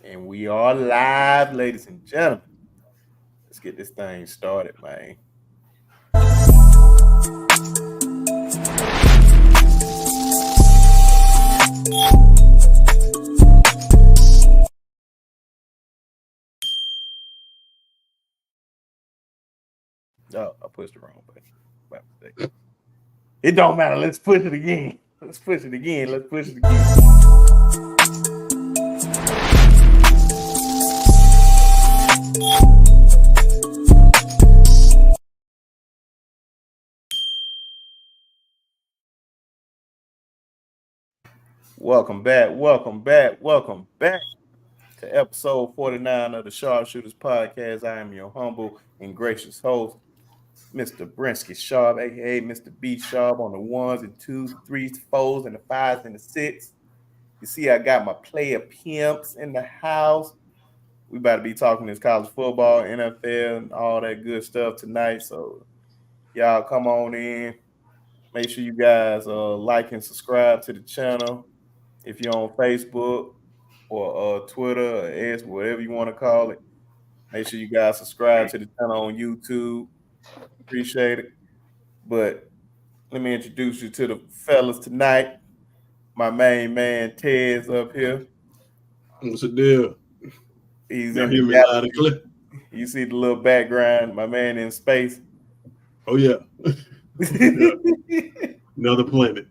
And we are live, ladies and gentlemen. Let's get this thing started, man. Oh, I pushed the wrong button. My mistake. It don't matter. Let's push it again. Let's push it again. Let's push it again. Welcome back. Welcome back. Welcome back to episode 49 of the Sharpshooters Podcast. I am your humble and gracious host, Mr. Brinsky Sharp, aka Mr. B Sharp, on the ones and twos, threes, fours, and the fives and the six. You see, I got my player pimps in the house. We about to be talking this college football, NFL, and all that good stuff tonight. So y'all come on in. Make sure you guys like and subscribe to the channel. If you're on Facebook or Twitter or X, whatever you want to call it, make sure you guys subscribe to the channel on YouTube. Appreciate it. But let me introduce you to the fellas tonight. My main man Ted's up here. What's the deal? He's Y'all in the hear me loud and galaxy. clear? You see the little background, my man in space. Oh yeah. Yeah. Another planet.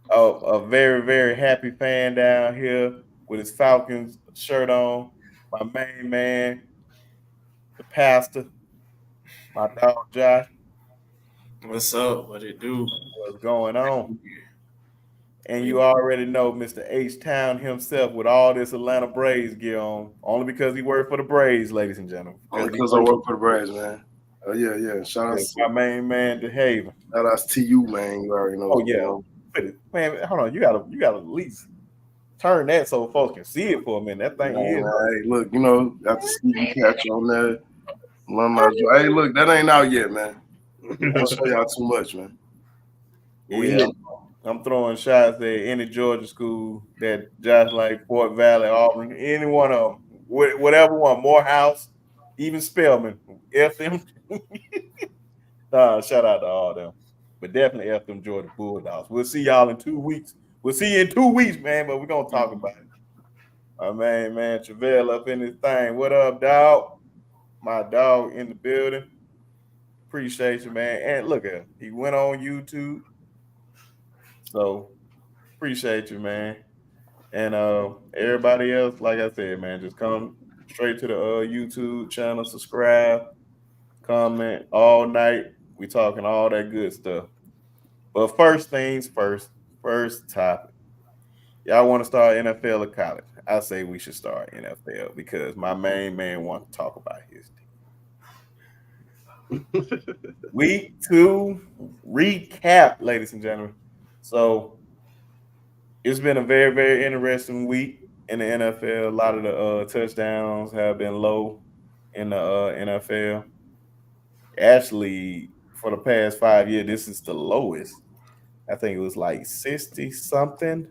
Oh, a very, very happy fan down here with his Falcons shirt on. My main man, the pastor, my dog Josh. What's up? What it do? What's going on? And you already know Mr. H Town himself with all this Atlanta Braves gear on, only because he worked for the Braves, ladies and gentlemen. Only because I work for the Braves, man. Oh yeah. Shout out, My main man, DeHaven. shout outs to you, man. You already know. Oh yeah, man, hold on. You gotta at least turn that so folks can see it for a minute. That thing is. Hey, look, got to see you catch on there. Hey, look, that ain't out yet, man. I'll show y'all too much, man. Yeah, I'm throwing shots at any Georgia school that just like Fort Valley, Auburn, any one of them, whatever one, Morehouse, even Spelman, F them. Shout out to all them, but definitely F them Georgia Bulldogs. We'll see y'all in 2 weeks. We'll see you in 2 weeks, man. But we're gonna talk about it. My man, Travell up in this thing. What up, dog? My dog in the building. Appreciate you, man. And look at him. He went on YouTube. So appreciate you, man. And everybody else, like I said, man, just come straight to the YouTube channel, subscribe, comment all night. We talking all that good stuff. But first things first topic. Y'all want to start NFL or college? I say we should start NFL because my main man wants to talk about his team. Week 2 recap, ladies and gentlemen. So it's been a very, very interesting week in the NFL. A lot of the touchdowns have been low in the NFL. Actually, for the past 5 years, this is the lowest. I think it was like 60 something,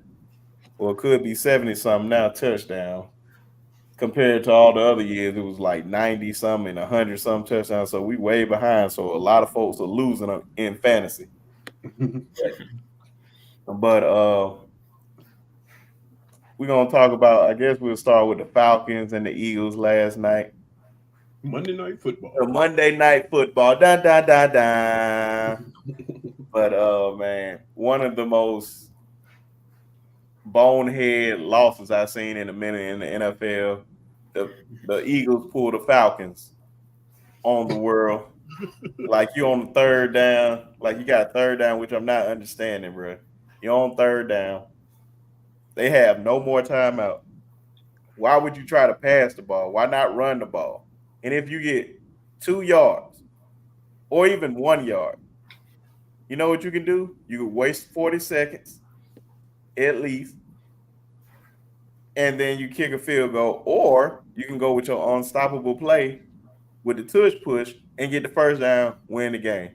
or it could be 70 something now touchdown. Compared to all the other years, it was like 90 something and 100 something touchdowns. So we way behind. So a lot of folks are losing in fantasy. But we're gonna talk about. I guess we'll start with the Falcons and the Eagles last night. Monday Night Football. The Monday Night Football. Dun, dun, dun, dun. But man, one of the most bonehead losses I've seen in a minute in the NFL. The Eagles pulled the Falcons on the world. Like you on the third down, like you got a third down, which I'm not understanding, bro. You're on third down. They have no more timeout. Why would you try to pass the ball? Why not run the ball? And if you get 2 yards or even 1 yard, you know what you can do? You can waste 40 seconds at least, and then you kick a field goal, or you can go with your unstoppable play with the tush push and get the first down, win the game.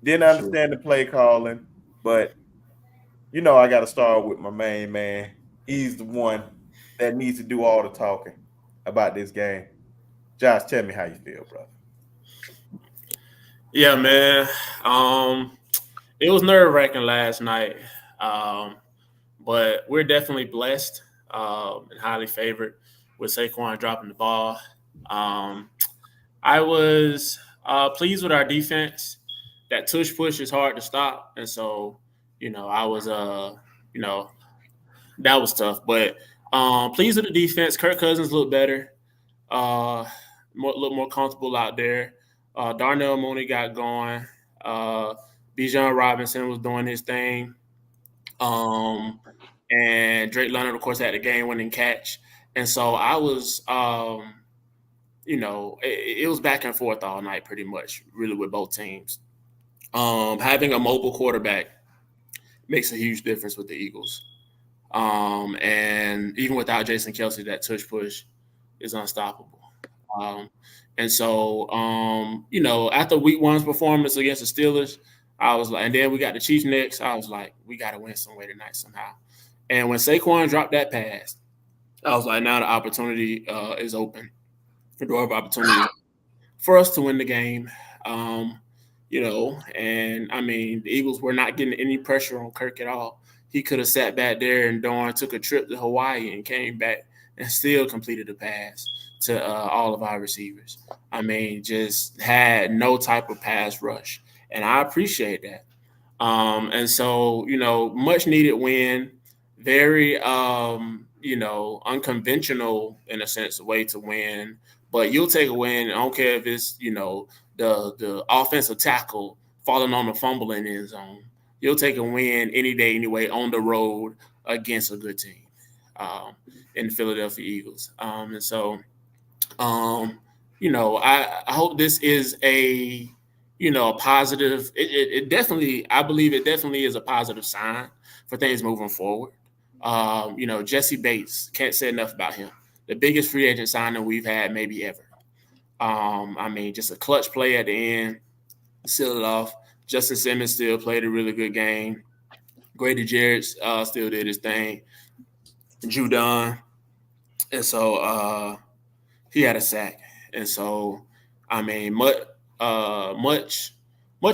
Didn't understand the play calling, but I got to start with my main man. He's the one that needs to do all the talking about this game. Josh, tell me how you feel, brother. Yeah, man. It was nerve wracking last night, but we're definitely blessed and highly favored with Saquon dropping the ball. Um, I was pleased with our defense. That tush push is hard to stop, and so I was you know that was tough. But pleased with the defense. Kirk Cousins looked better, looked more comfortable out there. Darnell Mooney got going. Bijan Robinson was doing his thing. And Drake Leonard, of course, had the game-winning catch. And so I was, it was back and forth all night pretty much, really, with both teams. Having a mobile quarterback makes a huge difference with the Eagles. And even without Jason Kelsey, that tush push is unstoppable. And so, after week one's performance against the Steelers, I was like, and then we got the Chiefs next. I was like, we got to win some way tonight somehow. And when Saquon dropped that pass, I was like, now the opportunity is open. The door of opportunity for us to win the game. And I mean, the Eagles were not getting any pressure on Kirk at all. He could have sat back there and Dorn took a trip to Hawaii and came back and still completed the pass to all of our receivers. I mean, just had no type of pass rush. And I appreciate that. And so, much needed win, very, unconventional in a sense, way to win. But you'll take a win. I don't care if it's, the offensive tackle falling on the fumble in the end zone. You'll take a win any day, anyway, on the road against a good team in the Philadelphia Eagles. And so, I hope this is a positive. It definitely, I believe it definitely is a positive sign for things moving forward. Jesse Bates, can't say enough about him. The biggest free agent signing we've had maybe ever. Just a clutch play at the end, seal it off. Justin Simmons still played a really good game. Grady Jarrett still did his thing. Judon. And so he had a sack. And so, much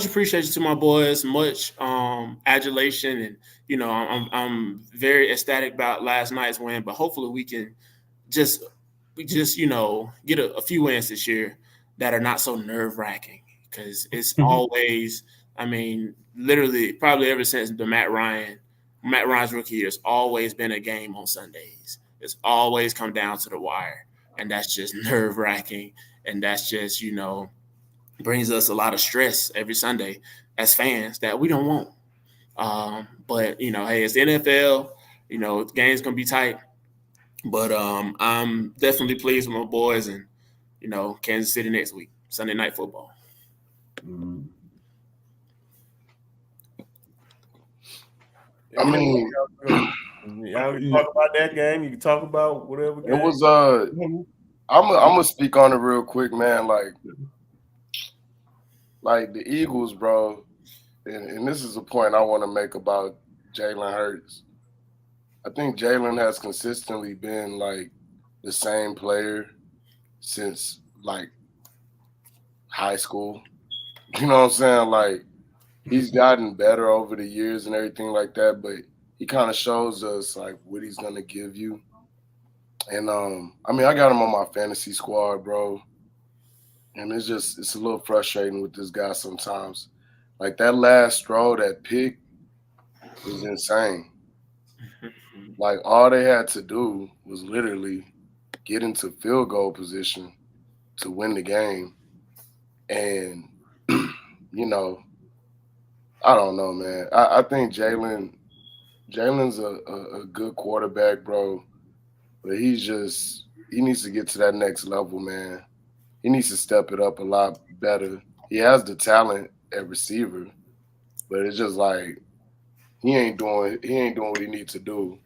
appreciation to my boys, much adulation. And, I'm very ecstatic about last night's win, but hopefully we can just get a few wins this year that are not so nerve-wracking, because it's always, literally probably ever since the Matt Ryan's rookie year, it's always been a game on Sundays. It's always come down to the wire, and that's just nerve-wracking, and that's just, brings us a lot of stress every Sunday as fans that we don't want. But, hey, it's the NFL. The game's going to be tight. But I'm definitely pleased with my boys, and Kansas City next week, Sunday Night Football. I mean, y'all can talk about that game. You can talk about whatever. It was I'm gonna speak on it real quick, man. Like the Eagles, bro. And this is a point I want to make about Jalen Hurts. I think Jalen has consistently been like the same player since like high school. You know what I'm saying? Like he's gotten better over the years and everything like that, but he kind of shows us like what he's gonna give you. And I got him on my fantasy squad, bro. And it's a little frustrating with this guy sometimes. Like that last throw, that pick was insane. Like all they had to do was literally get into field goal position to win the game. And I don't know, man. I think Jalen's a good quarterback, bro. But he needs to get to that next level, man. He needs to step it up a lot better. He has the talent at receiver, but it's just like he ain't doing what he needs to do.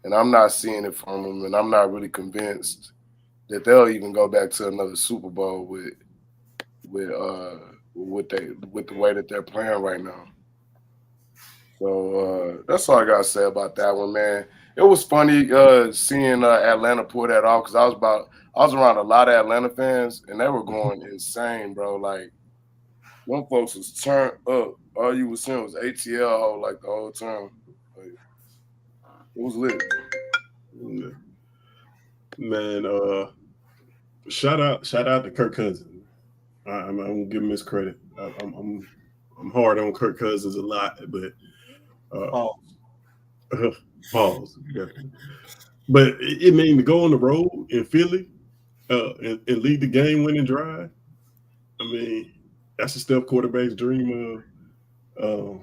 And I'm not seeing it from him, and I'm not really convinced that they'll even go back to another Super Bowl with the way that they're playing right now. So that's all I gotta say about that one, man. It was funny seeing Atlanta pull that off because I was around a lot of Atlanta fans and they were going insane, bro. Like them folks was turned up. All you was seeing was ATL hole like the whole time. Like, it was lit. Yeah. Man, shout out to Kirk Cousins. I'm gonna give him his credit. I'm hard on Kirk Cousins a lot, but pause. Yeah. But it mean to go on the road in Philly and lead the game winning drive. I mean, that's a Steph quarterback's dream of.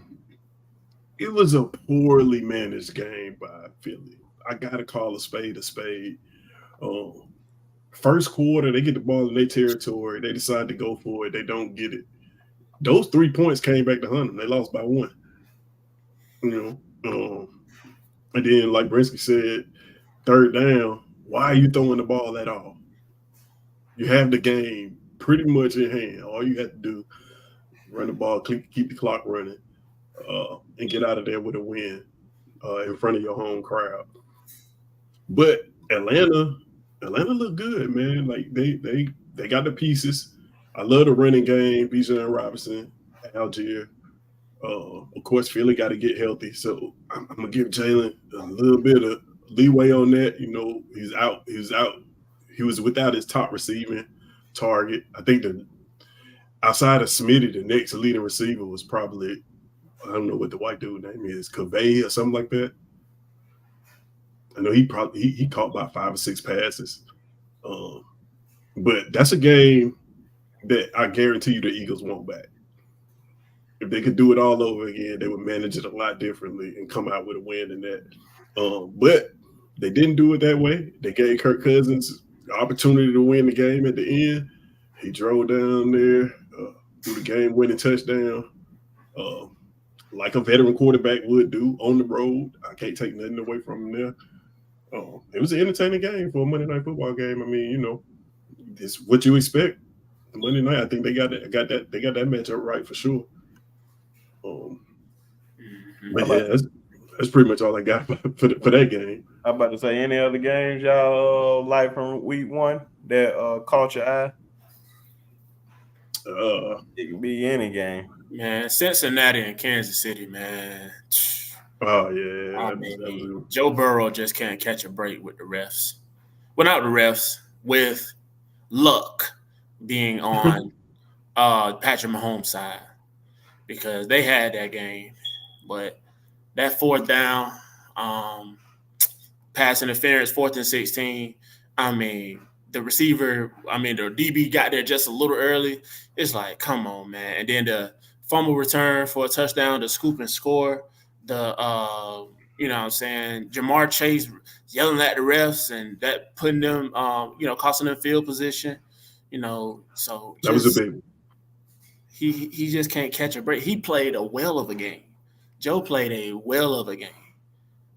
It was a poorly managed game by Philly. I gotta call a spade a spade. First quarter, they get the ball in their territory. They decide to go for it. They don't get it. Those 3 points came back to hunt them. They lost by 1. You know, and then like Brinsky said, third down. Why are you throwing the ball at all? You have the game pretty much in hand. All you have to do, run the ball, keep the clock running, and get out of there with a win in front of your home crowd. But Atlanta looked good, man. Like they got the pieces. I love the running game. Bijan Robinson, Algier. Of course, Philly got to get healthy, so I'm gonna give Jalen a little bit of leeway on that. You know, he's out. He was without his top receiving target. I think outside of Smitty, the next leading receiver was probably, I don't know what the white dude name is, Cavay or something like that. I know he caught about 5 or 6 passes. But that's a game that I guarantee you the Eagles want back. If they could do it all over again, they would manage it a lot differently and come out with a win in that. But they didn't do it that way. They gave Kirk Cousins the opportunity to win the game at the end. He drove down there, threw the game-winning touchdown, like a veteran quarterback would do on the road. I can't take nothing away from him there. It was an entertaining game for a Monday Night Football game. I mean, you know, it's what you expect. Monday night, I think they got that matchup right for sure. But yeah, that's pretty much all I got for that game. I'm about to say, any other games y'all like from week 1 that caught your eye? It could be any game. Man, Cincinnati and Kansas City, man. Oh yeah, I mean, Joe Burrow just can't catch a break with the refs. Well, not the refs, with luck being on Patrick Mahomes' side, because they had that game, but that fourth down, pass interference, 4th and 16. I mean, the DB got there just a little early. It's like, come on, man. And then the fumble return for a touchdown, the scoop and score, you know what I'm saying, Jamar Chase yelling at the refs and that putting them, costing them field position, you know. So that was a big one. He just can't catch a break. He played a well of a game. Joe played a well of a game,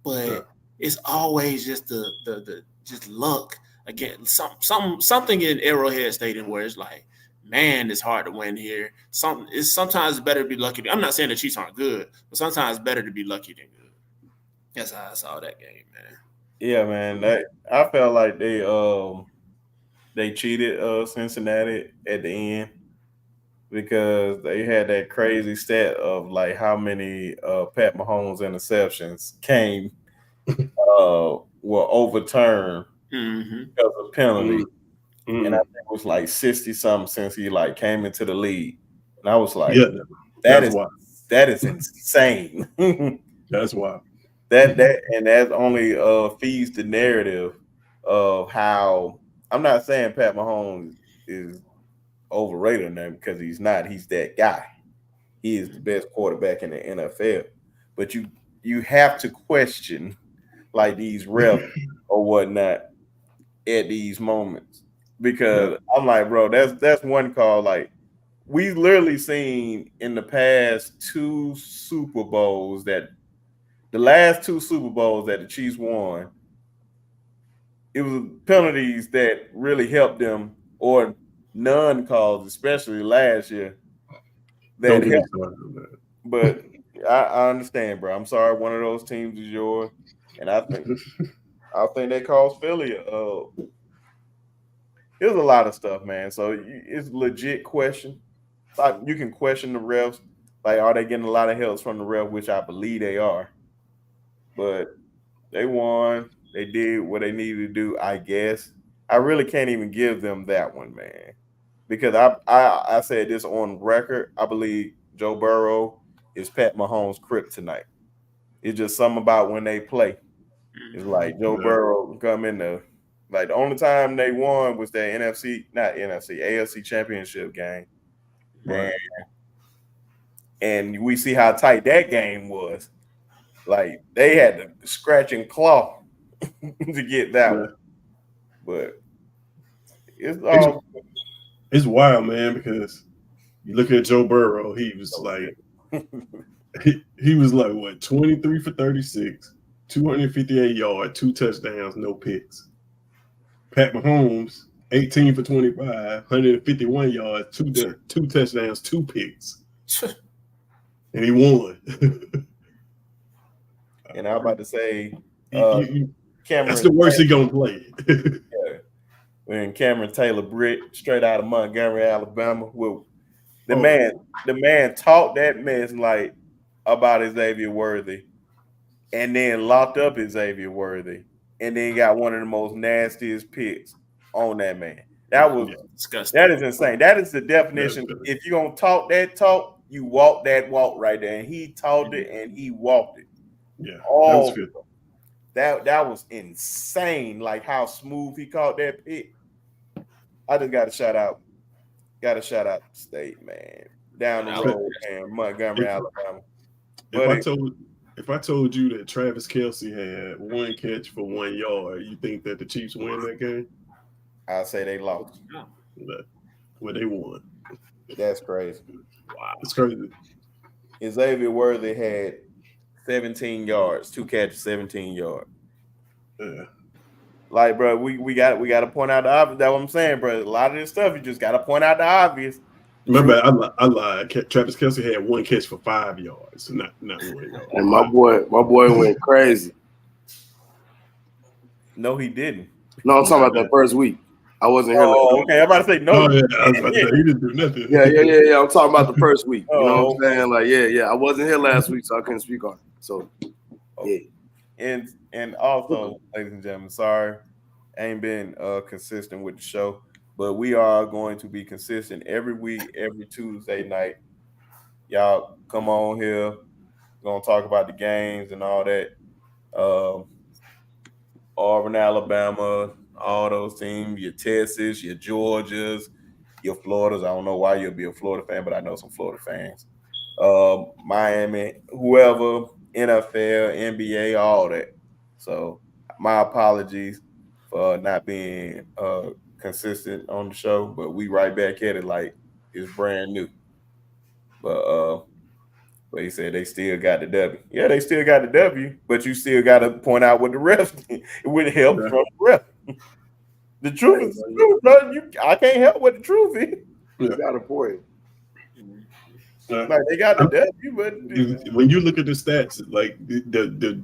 but it's always just the just luck again. Something in Arrowhead Stadium where it's like, man, it's hard to win here. Sometimes better to be lucky. I'm not saying the Chiefs aren't good, but sometimes it's better to be lucky than good. That's how I saw that game, man. Yeah, man. I felt like they cheated Cincinnati at the end, because they had that crazy stat of like how many Pat Mahomes interceptions came were overturned because of penalty. And I think it was like 60 something since he like came into the league. And I was like, that is insane. That's why. That only feeds the narrative of how, I'm not saying Pat Mahomes is overrated now, because he's not. He's that guy. He is the best quarterback in the NFL. But you have to question like these refs or whatnot at these moments, because I'm like, bro, that's one call. Like, we literally seen in the past 2 Super Bowls, that the last 2 Super Bowls that the Chiefs won, it was penalties that really helped them, or none calls, especially last year. That helped. But I understand, bro. I'm sorry, one of those teams is yours. And I think they caused Philly. There's a lot of stuff, man. So it's a legit question. Like you can question the refs. Like, are they getting a lot of help from the ref? Which I believe they are. But they won. They did what they needed to do. I guess I really can't even give them that one, man, because I said this on record. I believe Joe Burrow is Pat Mahomes' kryptonite. It's just something about when they play. It's like Joe Burrow come in the like the only time they won was that AFC championship game. Right. And we see how tight that game was. Like they had to scratch and claw to get that one. But it's wild, man, because you look at Joe Burrow, he was he was like what, 23 for 36, 258 yards, 2 touchdowns, no picks. Pat Mahomes, 18 for 25, 151 yards, 2 touchdowns, 2 picks. And he won. And I'm about to say Cameron, that's the worst he gonna play. When Cameron Taylor-Britt, straight out of Montgomery, Alabama, the man taught that mess like about Xavier Worthy, and then locked up Xavier Worthy, and then got one of the most nastiest picks on that man. That was disgusting. That is insane. That is the definition. If you're gonna talk that talk, you walk that walk right there. And he talked it and he walked it. Yeah, that was good. That was insane. Like how smooth he caught that pick. I just got to shout out the state, man. Down the road, man, Montgomery, Alabama. If I told you that Travis Kelce had 1 catch for 1 yard, you think that the Chiefs win that game? I say they lost. Well, they won. That's crazy. Wow, it's crazy. Xavier Worthy had 17 yards, 2 catches, 17 yards. Yeah. Like, bro, we got to point out the obvious. That's what I'm saying, bro. A lot of this stuff, you just got to point out the obvious. My bad, I lied. Travis Kelce had 1 catch for 5 yards, not 1 yard. And my boy went crazy. No, he didn't. No, I'm talking about that first week. I wasn't here. Okay. I'm about to say no. Oh, yeah, I was about to say he didn't do nothing. Yeah. I'm talking about the first week. You know what I'm saying? Like, yeah. I wasn't here last week, so I couldn't speak on it. So, yeah. And also, ladies and gentlemen, sorry, I ain't been consistent with the show, but we are going to be consistent every week, every Tuesday night. Y'all come on here. We're gonna talk about the games and all that. Auburn, Alabama, all those teams, your Texas, your Georgias, your Floridas. I don't know why you'll be a Florida fan, but I know some Florida fans. Miami, whoever, NFL, NBA, all that. So my apologies for not being consistent on the show, but we right back at it like it's brand new. But he said they still got the W. Yeah, they still got the W, but you still got to point out what the refs did. It would help from the ref. The truth is the truth, bro. I can't help what the truth is. You got a point. Like they got the W, but when you look at the stats, like the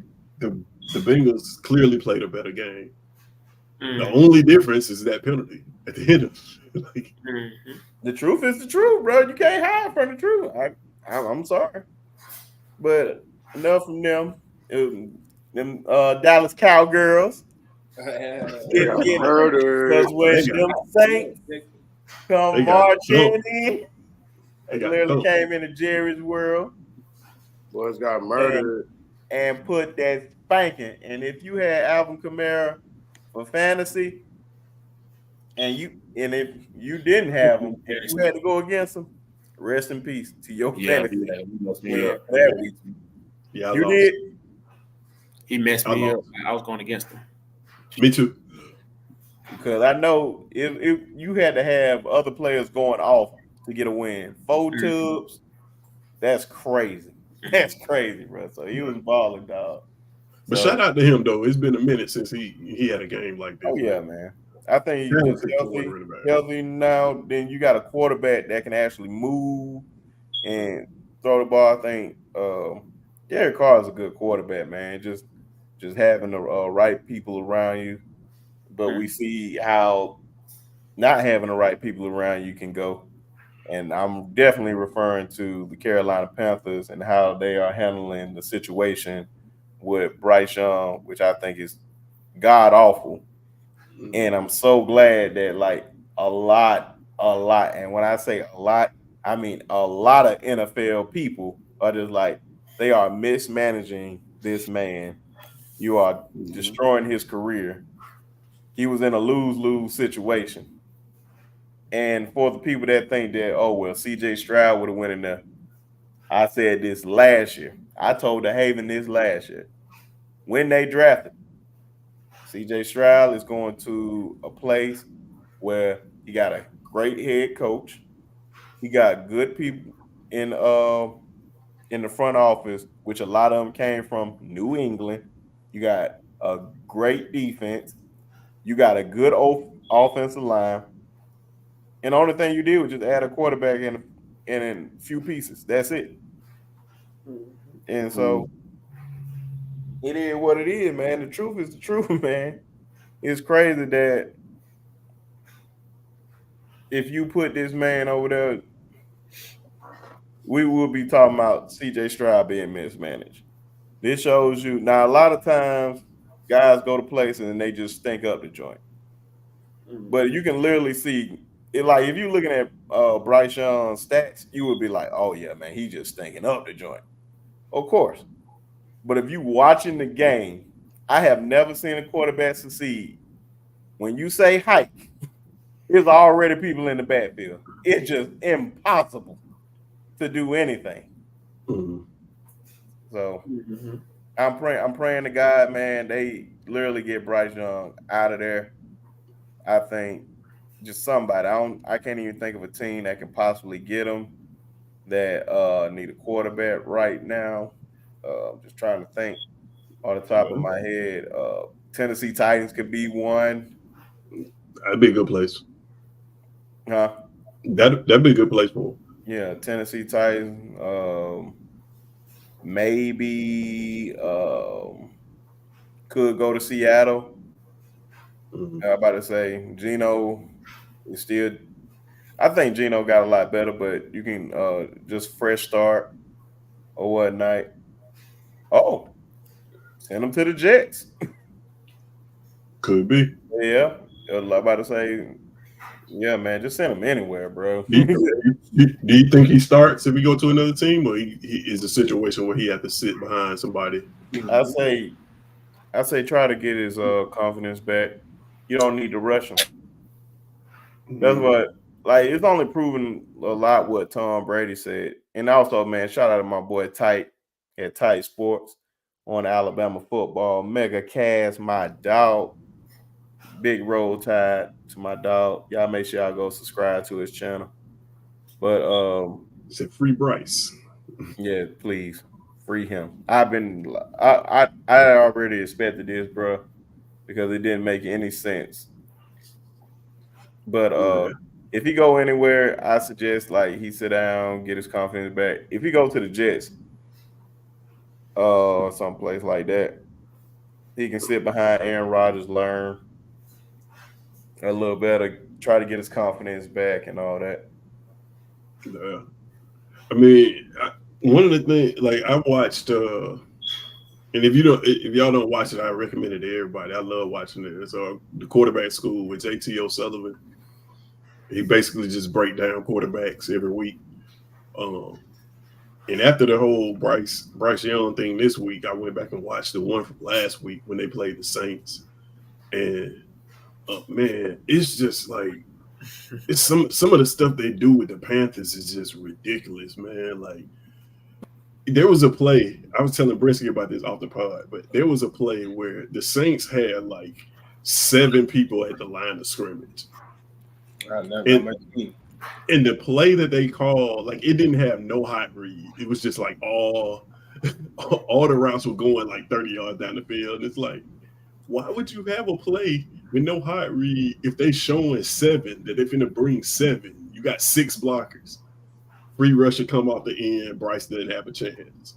Bengals clearly played a better game. The only difference is that penalty at the end of it. The truth is the truth, bro. You can't hide from the truth. I'm sorry, but enough from them. Them Dallas Cowgirls. Because when them Saints come marching in, they clearly came into Jerry's world. Boys got murdered and put that spanking. And if you had Alvin Kamara for fantasy, and if you didn't have him, if you had to go against him, rest in peace to your fantasy. Yeah, you did. He messed me up. I was going against him. Me too. Because I know if you had to have other players going off to get a win. 4 tubs, that's crazy. That's crazy, bro. So he was balling, dog. But shout out to him though. It's been a minute since he had a game like this. Oh yeah, man. I think he's healthy now. Then you got a quarterback that can actually move and throw the ball. I think Derek Carr is a good quarterback, man. Just just having the right people around you. But we see how not having the right people around you can go. And I'm definitely referring to the Carolina Panthers and how they are handling the situation with Bryce Young, which I think is god awful. And I'm so glad that like a lot, and when I say a lot, I mean a lot of NFL people are just like they are mismanaging this man. You are destroying his career. He was in a lose-lose situation. And for the people that think that, oh well, CJ Stroud would have went in there. I said this last year. I told the Haven this last year. When they drafted CJ Stroud is going to a place where he got a great head coach. He got good people in the front office, which a lot of them came from New England. You got a great defense. You got a good offensive line. And the only thing you did was just add a quarterback in a few pieces. That's it. And so it is what it is, man. The truth is the truth, man. It's crazy that if you put this man over there, we will be talking about CJ Stroud being mismanaged. This shows you now a lot of times guys go to places and they just stink up the joint. But you can literally see it, like if you're looking at Bryce Young's stats, you would be like, oh yeah, man, he's just stinking up the joint. Of course. But if you watching the game, I have never seen a quarterback succeed. When you say hike, there's already people in the backfield. It's just impossible to do anything. So I'm praying to God, man, they literally get Bryce Young out of there. I think just somebody. I can't even think of a team that can possibly get him that need a quarterback right now. Just trying to think on the top of my head. Tennessee Titans could be one. That'd be a good place. Huh? That'd be a good place for him. Yeah, Tennessee Titans. Maybe could go to Seattle. I'm about to say Geno is still. I think Geno got a lot better, but you can just fresh start or whatnot. Oh, send him to the Jets. Could be. Yeah, I was about to say, yeah, man, just send him anywhere, bro. Do you think he starts if we go to another team, or he is a situation where he has to sit behind somebody? I say, try to get his confidence back. You don't need to rush him. That's what, like, it's only proven a lot what Tom Brady said. And also, man, shout out to my boy Tight at Tight Sports on Alabama football. Mega Cass, my dog. Big roll tide to my dog. Y'all make sure y'all go subscribe to his channel. But Said free Bryce. Yeah, please free him. I already expected this, bro, because it didn't make any sense. But if he go anywhere, I suggest like he sit down, get his confidence back. If he go to the Jets, someplace like that, he can sit behind Aaron Rodgers, learn a little better, try to get his confidence back and all that. Yeah. I mean, one of the things, like I watched, and if y'all don't watch it, I recommend it to everybody. I love watching it. It's the Quarterback School with JT O'Sullivan. He basically just break down quarterbacks every week. And after the whole Bryce Young thing this week, I went back and watched the one from last week when they played the Saints. And man, it's just like it's some of the stuff they do with the Panthers is just ridiculous, man. Like there was a play, I was telling Brinsky about this off the pod, but there was a play where the Saints had like 7 people at the line of scrimmage. And the play that they called, like it didn't have no hot read. It was just like all the routes were going like 30 yards down the field. It's like, why would you have a play with no hot read if they showing 7 that they're finna bring 7? You got 6 blockers. Free rusher come off the end. Bryce didn't have a chance.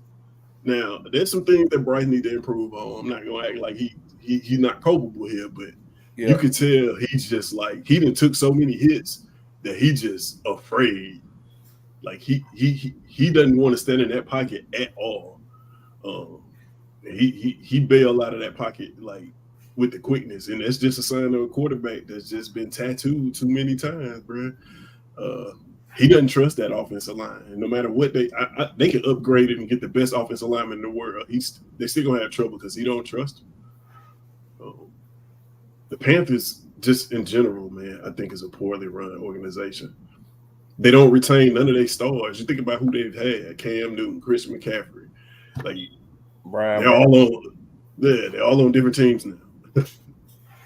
Now, there's some things that Bryce need to improve on. I'm not gonna act like he's not culpable here, but Yeah. you could tell he's just like he done took so many hits that he just afraid. Like he doesn't want to stand in that pocket at all. Um, he bailed out of that pocket like with the quickness, and that's just a sign of a quarterback that's just been tattooed too many times, bro. Uh, he doesn't trust that offensive line, and no matter what they can upgrade it and get the best offensive lineman in the world. They still gonna have trouble because he don't trust him. The Panthers, just in general, man, I think is a poorly run organization. They don't retain none of their stars. You think about who they've had: Cam Newton, Christian McCaffrey. Like Brian they're all on different teams now.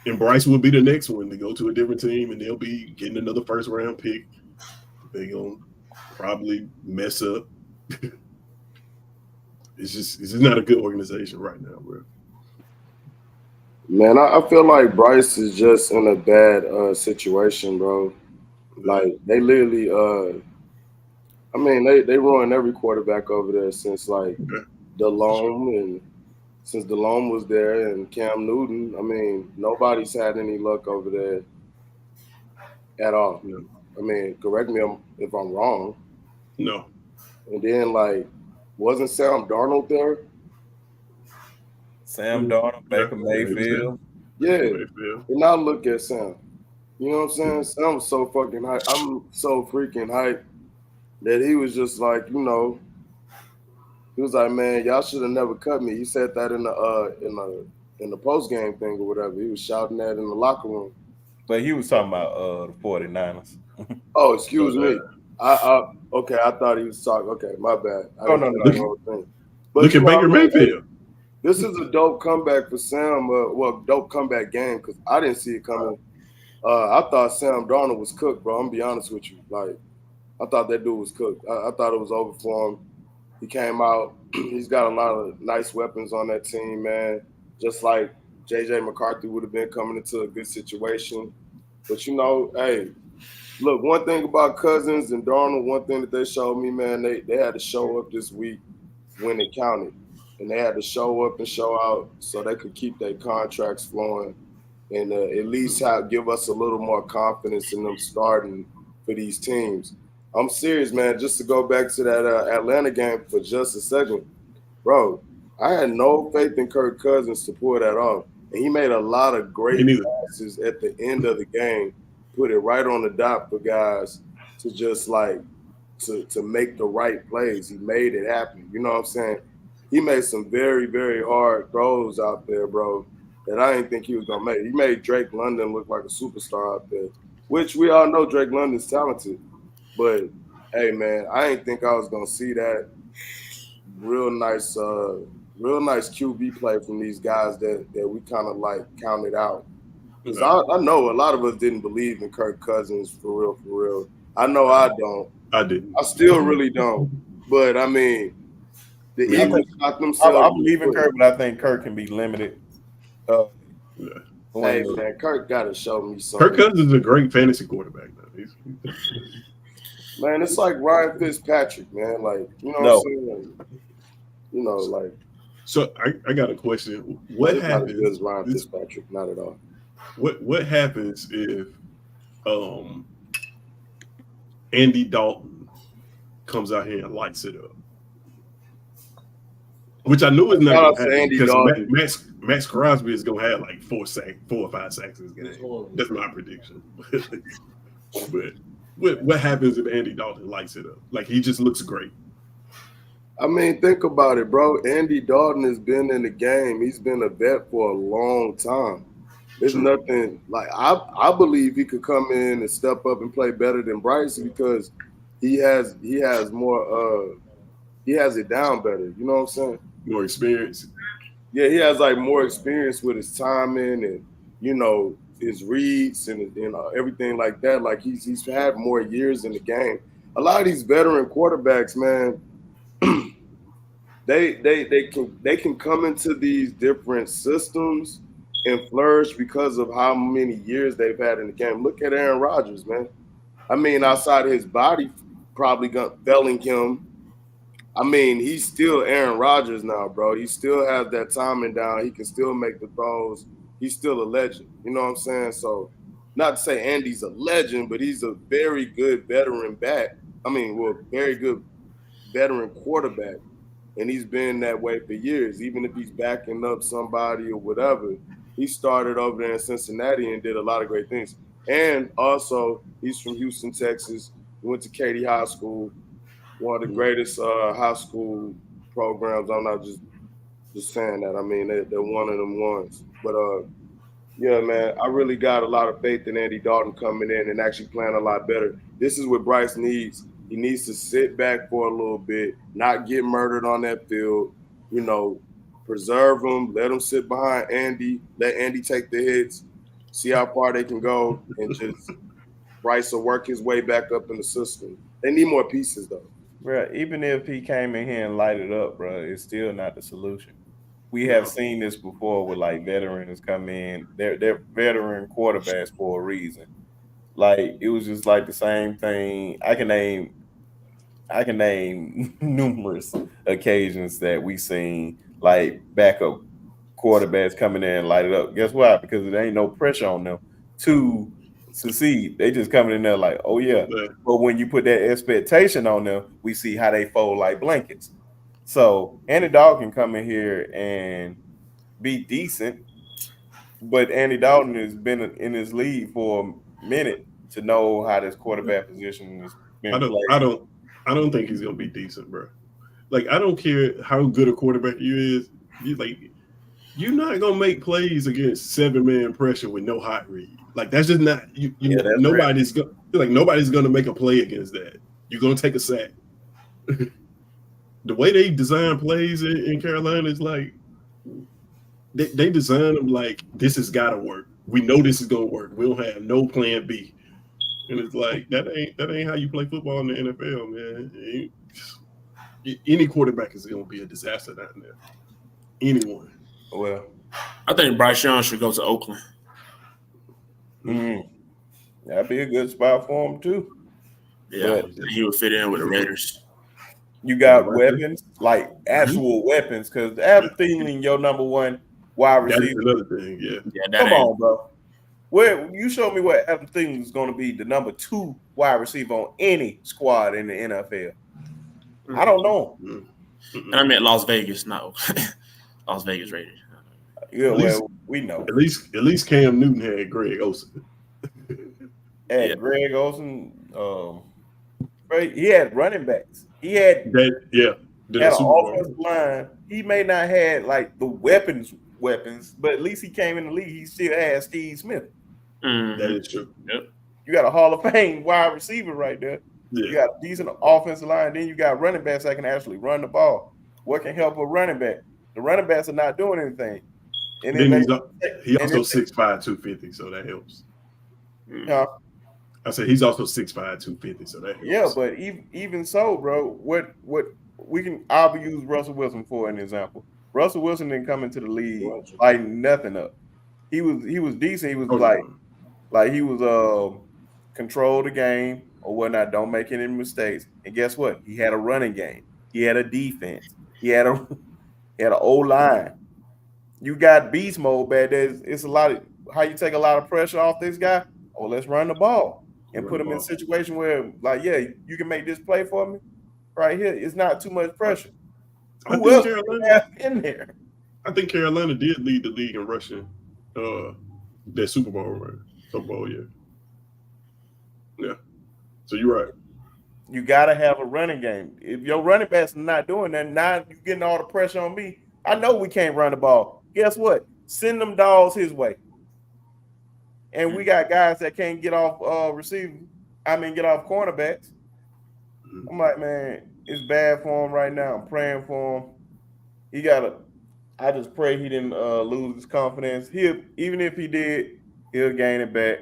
And Bryce will be the next one to go to a different team, and they'll be getting another first round pick. They're gonna probably mess up. It's just not a good organization right now, bro. Man, I feel like Bryce is just in a bad situation, bro. Like they literally, I mean, they ruined every quarterback over there since like DeLome and since DeLome was there and Cam Newton. I mean, nobody's had any luck over there at all. No. I mean, correct me if I'm wrong. No. And then like, wasn't Sam Darnold there? Sam Darnold, Baker Mayfield. Yeah. And now look at Sam. You know what I'm saying? Sam was so fucking hype. I'm so freaking hyped that he was just like, you know, he was like, man, y'all should have never cut me. He said that in the post game thing or whatever. He was shouting that in the locker room. But he was talking about the 49ers. Oh, excuse me. Okay, I thought he was talking. Okay, my bad. No. Look at Baker Mayfield. This is a dope comeback for Sam. Dope comeback game because I didn't see it coming. I thought Sam Darnold was cooked, bro. I'm gonna be honest with you. Like, I thought that dude was cooked. I thought it was over for him. He came out. He's got a lot of nice weapons on that team, man. Just like J.J. McCarthy would have been coming into a good situation. But, you know, hey, look, one thing about Cousins and Darnold, one thing that they showed me, man, they had to show up this week when it counted. And they had to show up and show out so they could keep their contracts flowing and at least give us a little more confidence in them starting for these teams. I'm serious, man. Just to go back to that Atlanta game for just a second, bro, I had no faith in Kirk Cousins to pull that off. And he made a lot of great passes at the end of the game, put it right on the dot for guys to just like to make the right plays. He made it happen. You know what I'm saying? He made some very, very hard throws out there, bro, that I didn't think he was going to make. He made Drake London look like a superstar out there, which we all know Drake London's talented. But, hey, man, I didn't think I was going to see that real nice QB play from these guys that we kind of, like, counted out. Because I know a lot of us didn't believe in Kirk Cousins for real. I know I don't. I didn't. I still really don't. But, I mean, the Eagles shot themselves. I believe in Kirk, but I think Kirk can be limited. Hey, man, Kirk got to show me something. Kirk Cousins is a great fantasy quarterback, though. Man, it's like Ryan Fitzpatrick, man. Like, you know what I'm saying? Like, you know, like. So I got a question. What happens? Not as Ryan Fitzpatrick, not at all. What happens if Andy Dalton comes out here and lights it up? Which I knew is not going to happen because Max Crosby is going to have like 4 or 5 sacks in this game. That's my prediction. But what happens if Andy Dalton lights it up? Like, he just looks great. I mean, think about it, bro. Andy Dalton has been in the game. He's been a vet for a long time. There's nothing like I believe he could come in and step up and play better than Bryce because he has more he has it down better. You know what I'm saying? More experience. Yeah, he has like more experience with his timing and, you know, his reads and everything like that. Like he's had more years in the game. A lot of these veteran quarterbacks, man, they can come into these different systems and flourish because of how many years they've had in the game. Look at Aaron Rodgers, man. I mean, outside of his body probably failing him I mean, he's still Aaron Rodgers now, bro. He still has that timing down. He can still make the throws. He's still a legend. You know what I'm saying? So, not to say Andy's a legend, but he's a very good veteran back. I mean, well, very good veteran quarterback. And he's been that way for years. Even if he's backing up somebody or whatever, he started over there in Cincinnati and did a lot of great things. And also, he's from Houston, Texas. He went to Katy High School, one of the greatest high school programs. I'm not just saying that. I mean, they're one of them ones. But yeah, man, I really got a lot of faith in Andy Dalton coming in and actually playing a lot better. This is what Bryce needs. He needs to sit back for a little bit, not get murdered on that field, you know, preserve him, let him sit behind Andy, let Andy take the hits, see how far they can go, and just Bryce will work his way back up in the system. They need more pieces, though. Bro, even if he came in here and lighted up, bro, it's still not the solution. We have seen this before with like veterans come in. They're veteran quarterbacks for a reason. Like it was just like the same thing. I can name numerous occasions that we seen like backup quarterbacks coming in and light it up. Guess why? Because there ain't no pressure on them to succeed. They just coming in there like, oh yeah. But when you put that expectation on them, we see how they fold like blankets. So Andy Dalton can come in here and be decent, but Andy Dalton has been in his league for a minute to know how this quarterback position has been played. I don't think he's gonna be decent, bro. Like I don't care how good a quarterback you is. You're not gonna make plays against 7-man pressure with no hot read. Like that's just not nobody's gonna make a play against that. You're gonna take a sack. The way they design plays in Carolina is like they design them like this has got to work. We know this is gonna work. We don't have no plan B, and it's like that ain't how you play football in the NFL, man. Any quarterback is gonna be a disaster down there. Anyone. Well, I think Bryce Young should go to Oakland. That'd be a good spot for him too. Yeah, but he would fit in with the Raiders. You got weapons, like actual weapons, because Adam Thielen, your number one wide receiver. That's another thing, yeah. Come on, bro. Where you show me what Adam Thielen is going to be the number 2 wide receiver on any squad in the NFL. I don't know. And I meant Las Vegas, not Las Vegas Raiders. Yeah, well, we know. At least Cam Newton had Greg Olsen. Greg Olsen. He had running backs. He had had an offensive line. He may not have like the weapons, but at least he came in the league. He still had Steve Smith. That is true. Yep. You got a Hall of Fame wide receiver right there. Yeah. You got a decent offensive line. Then you got running backs that can actually run the ball. What can help a running back? The running backs are not doing anything. And then he also 6'5", 250, so that helps. I said he's also 6'5", 250, so that helps. Yeah, but even so, bro, what I'll use Russell Wilson for an example. Russell Wilson didn't come into the league like nothing up. He was decent. He was like he was control the game or whatnot. Don't make any mistakes. And guess what? He had a running game. He had a defense. He had an O-line. You got beast mode, man. It's a lot of how you take a lot of pressure off this guy. Oh, let's run the ball and put him in a situation where, like, yeah, you can make this play for me right here. It's not too much pressure. Who else Carolina in there? I think Carolina did lead the league in rushing that Super Bowl, yeah. Yeah. So you're right. You gotta have a running game. If your running backs are not doing that, now you're getting all the pressure on me. I know we can't run the ball. Guess what? Send them dogs his way. And we got guys that can't get off get off cornerbacks. I'm like, man, it's bad for him right now. I'm praying for him. I just pray he didn't lose his confidence. Even if he did, he'll gain it back.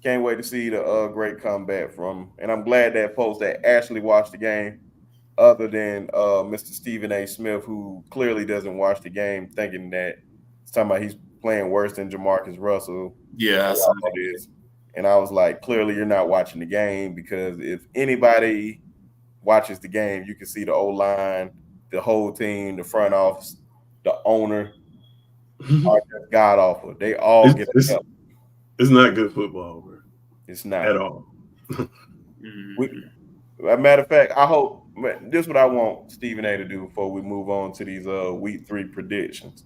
Can't wait to see the great comeback from him. And I'm glad that folks that actually watched the game, other than Mr. Stephen A. Smith, who clearly doesn't watch the game, thinking that it's talking about he's playing worse than Jamarcus Russell. Yeah, it is. And I was like, clearly you're not watching the game, because if anybody watches the game, you can see the O-line, the whole team, the front office, the owner are just god awful. They all get help. It's not good football, bro. It's not at all. As a matter of fact, I hope this is what I want Stephen A to do before we move on to these week 3 predictions.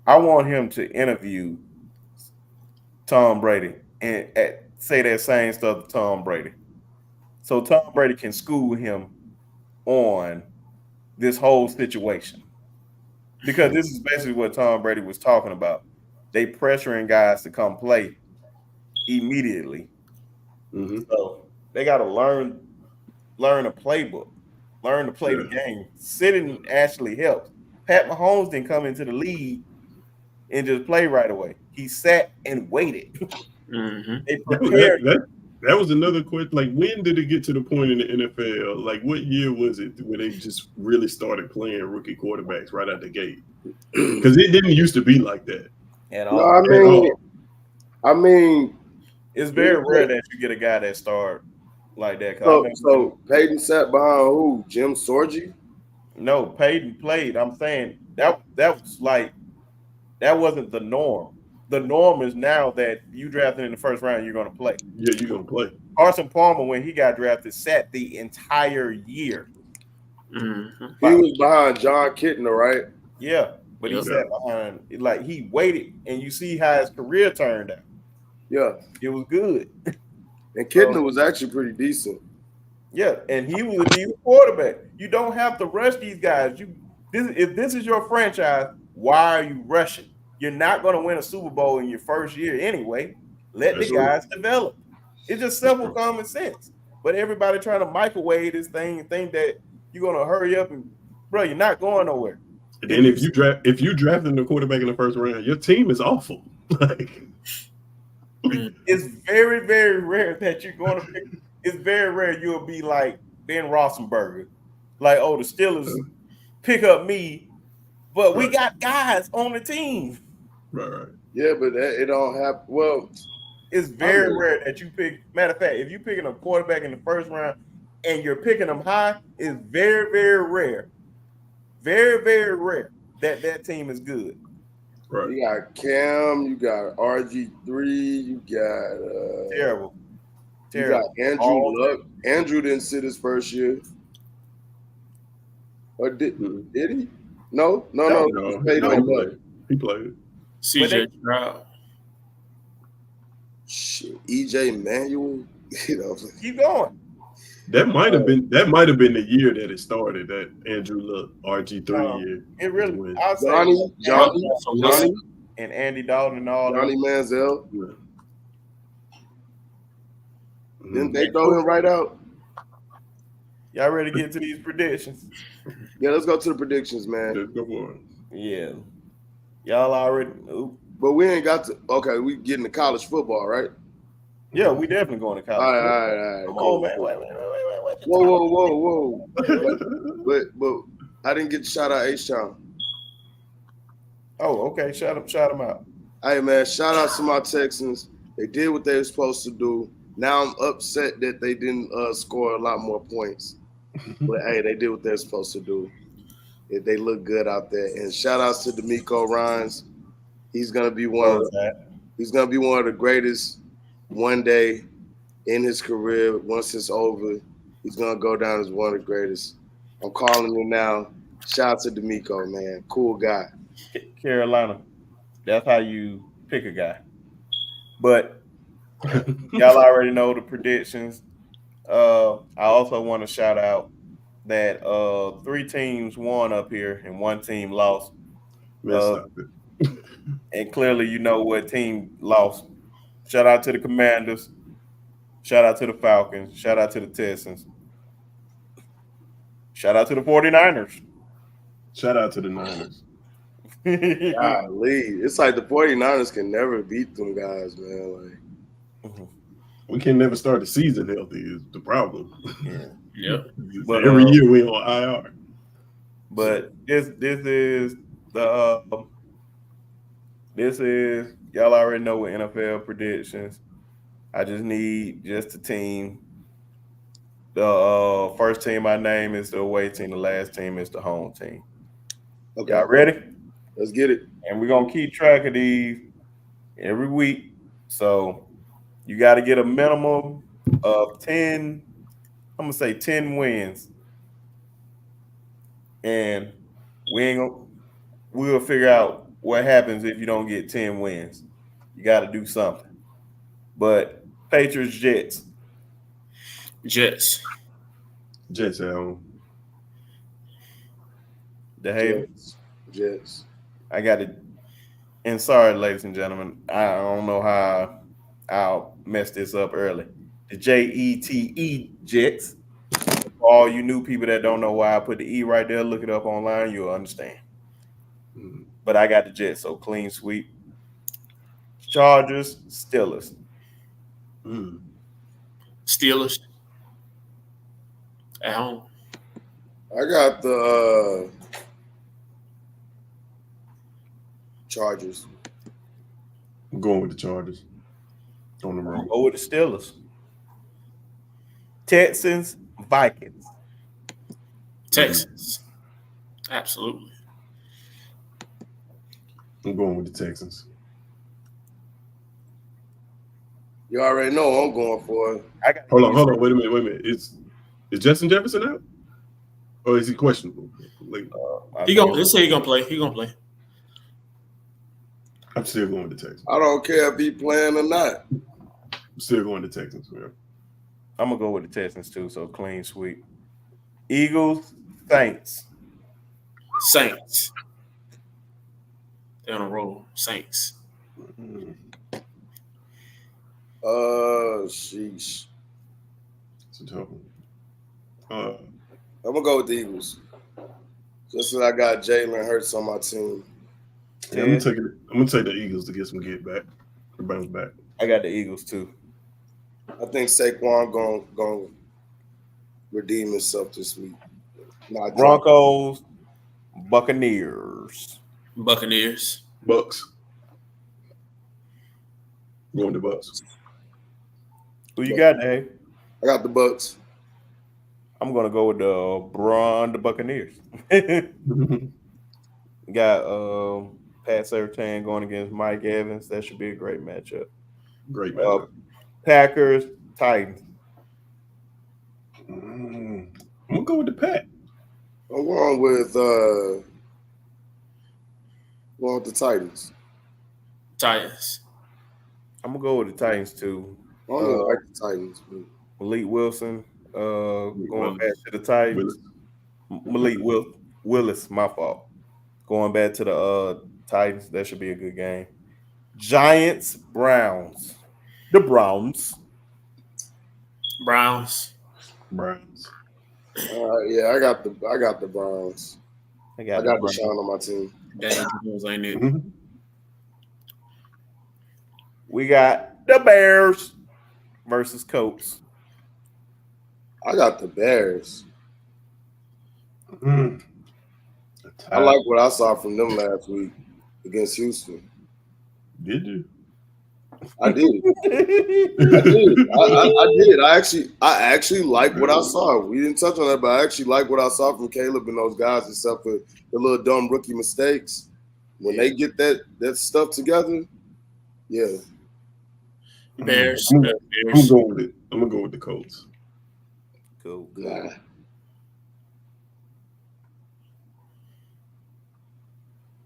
I want him to interview Tom Brady and say that same stuff to Tom Brady. So Tom Brady can school him on this whole situation. Because this is basically what Tom Brady was talking about. They pressuring guys to come play immediately. So they got to learn a playbook, learn to play the game. Sitting actually helps. Pat Mahomes didn't come into the league and just play right away. He sat and waited. They prepared. That was another question. Like, when did it get to the point in the NFL? Like, what year was it when they just really started playing rookie quarterbacks right out the gate? Because it didn't used to be like that at all. No, I mean, it's very rare that you get a guy that start like that. So Peyton sat behind who? Jim Sorgi? No, Peyton played. I'm saying that was like that wasn't the norm. The norm is now that you drafted in the first round, you're going to play. Yeah, you're going to play. Carson Palmer, when he got drafted, sat the entire year. He was behind John Kitna, right? Yeah, but he sat behind. Like, he waited, and you see how his career turned out. Yeah, it was good. And Kitna was actually pretty decent. Yeah, and he was a new quarterback. You don't have to rush these guys. If this is your franchise, why are you rushing? You're not going to win a Super Bowl in your first year anyway. Let the guys develop. It's just simple common sense. But everybody trying to microwave this thing and think that you're going to hurry up and, bro, you're not going nowhere. And then if you drafted the quarterback in the first round, your team is awful. It's very, very rare that you're going to pick. It's very rare you'll be like Ben Roethlisberger. Like, oh, the Steelers pick up me, but we got guys on the team. Right. Yeah, but it don't happen. Well, it's very rare that you pick. Matter of fact, if you're picking a quarterback in the first round and you're picking them high, it's very, very rare. Very, very rare that team is good. Right. You got Cam, you got RG3, you got terrible. You got Andrew Luck. Andrew didn't sit his first year. Or did he? No. He played. CJ Stroud. Shit, EJ Manuel. Keep going. That might have been the year that it started. That Andrew Luck RG3 year. It really. Johnny, and Andy Dalton and all. Johnny Manziel. Yeah. Didn't they throw him right out? Y'all ready to get to these predictions? Yeah, let's go to the predictions, man. Let's go for it. Yeah. Y'all already. But we ain't got to. Okay, we getting to college football, right? Yeah, we definitely going to college. All right. Come on, man. Wait. Whoa. but I didn't get to shout out H-Town. Oh, okay. Shout him out. Hey, man, shout out to my Texans. They did what they were supposed to do. Now I'm upset that they didn't score a lot more points. But, hey, they did what they're supposed to do. They look good out there. And shout outs to D'Amico Ryans. He's gonna be one of the greatest one day in his career. Once it's over, he's gonna go down as one of the greatest. I'm calling him now. Shout out to D'Amico, man. Cool guy. Carolina. That's how you pick a guy. But y'all already know the predictions. I also want to shout out that 3 teams won up here and 1 team lost. And clearly you know what team lost. Shout out to the Commanders. Shout out to the Falcons. Shout out to the Texans. Shout out to the 49ers. Shout out to the Niners. Golly. It's like the 49ers can never beat them guys, man. We can never start the season healthy is the problem. Yeah. But every year we on IR. But this is y'all already know what NFL predictions. I just need just the team The first team I name is the away team. The last team is the home team. Okay, Y'all ready? let's get it. And we're gonna keep track of these every week. So you got to get a minimum of 10. I'm gonna say 10 wins, and we'll figure out what happens if you don't get 10 wins. You got to do something. But Patriots, Jets. Jets. Jets at home. DeHaven. Jets. I got it. And sorry, ladies and gentlemen, I don't know how I'll mess this up early. The Jete Jets. For all you new people that don't know why I put the E right there, look it up online. You'll understand. But I got the Jets, so clean sweep. Chargers, Steelers. Steelers. At home. I got the Chargers. I'm going with the Chargers. On the road. Go with the Steelers. Texans, Vikings. Texans. Absolutely. I'm going with the Texans. You already know what I'm going for. Hold on. Wait a minute. Is Justin Jefferson out? Or is he questionable? They say he gonna play. He gonna play. I'm still going to Texans. I don't care if he playing or not. I'm still going to Texans, man. I'm gonna go with the Texans too, so clean sweep. Eagles, Saints. Saints. They're on a roll. Saints. Sheesh. It's a tough one. I'm gonna go with the Eagles. Just as I got Jalen Hurts on my team. Yeah, I'm gonna take the Eagles to get some bounce back. I got the Eagles too. I think Saquon gonna redeem himself this week. Broncos, Buccaneers. Buccaneers. Bucks. Going to Bucks. Who you got, Dave? I got the Bucks. I'm gonna go with the Buccaneers. Got Pat Surtain going against Mike Evans. That should be a great matchup. Great matchup. Packers, Titans. I'm gonna go with the Pack. I'm going with the Titans. Titans. I'm gonna go with the Titans too. I don't like the Titans. Malik Wilson going back to the Titans. Malik Willis, my fault. Going back to the Titans. That should be a good game. Giants, Browns. The Browns. Browns. Yeah, I got the Browns. I got Deshaun on my team. Ain't it? We got the Bears versus Colts. I got the Bears. I like what I saw from them last week against Houston. Did you? I did. I did. I actually like what I saw. We didn't touch on that, but I actually like what I saw from Caleb and those guys, except for the little dumb rookie mistakes. When they get that stuff together, yeah. Bears. I'm gonna go with the Colts. Cool. Nah.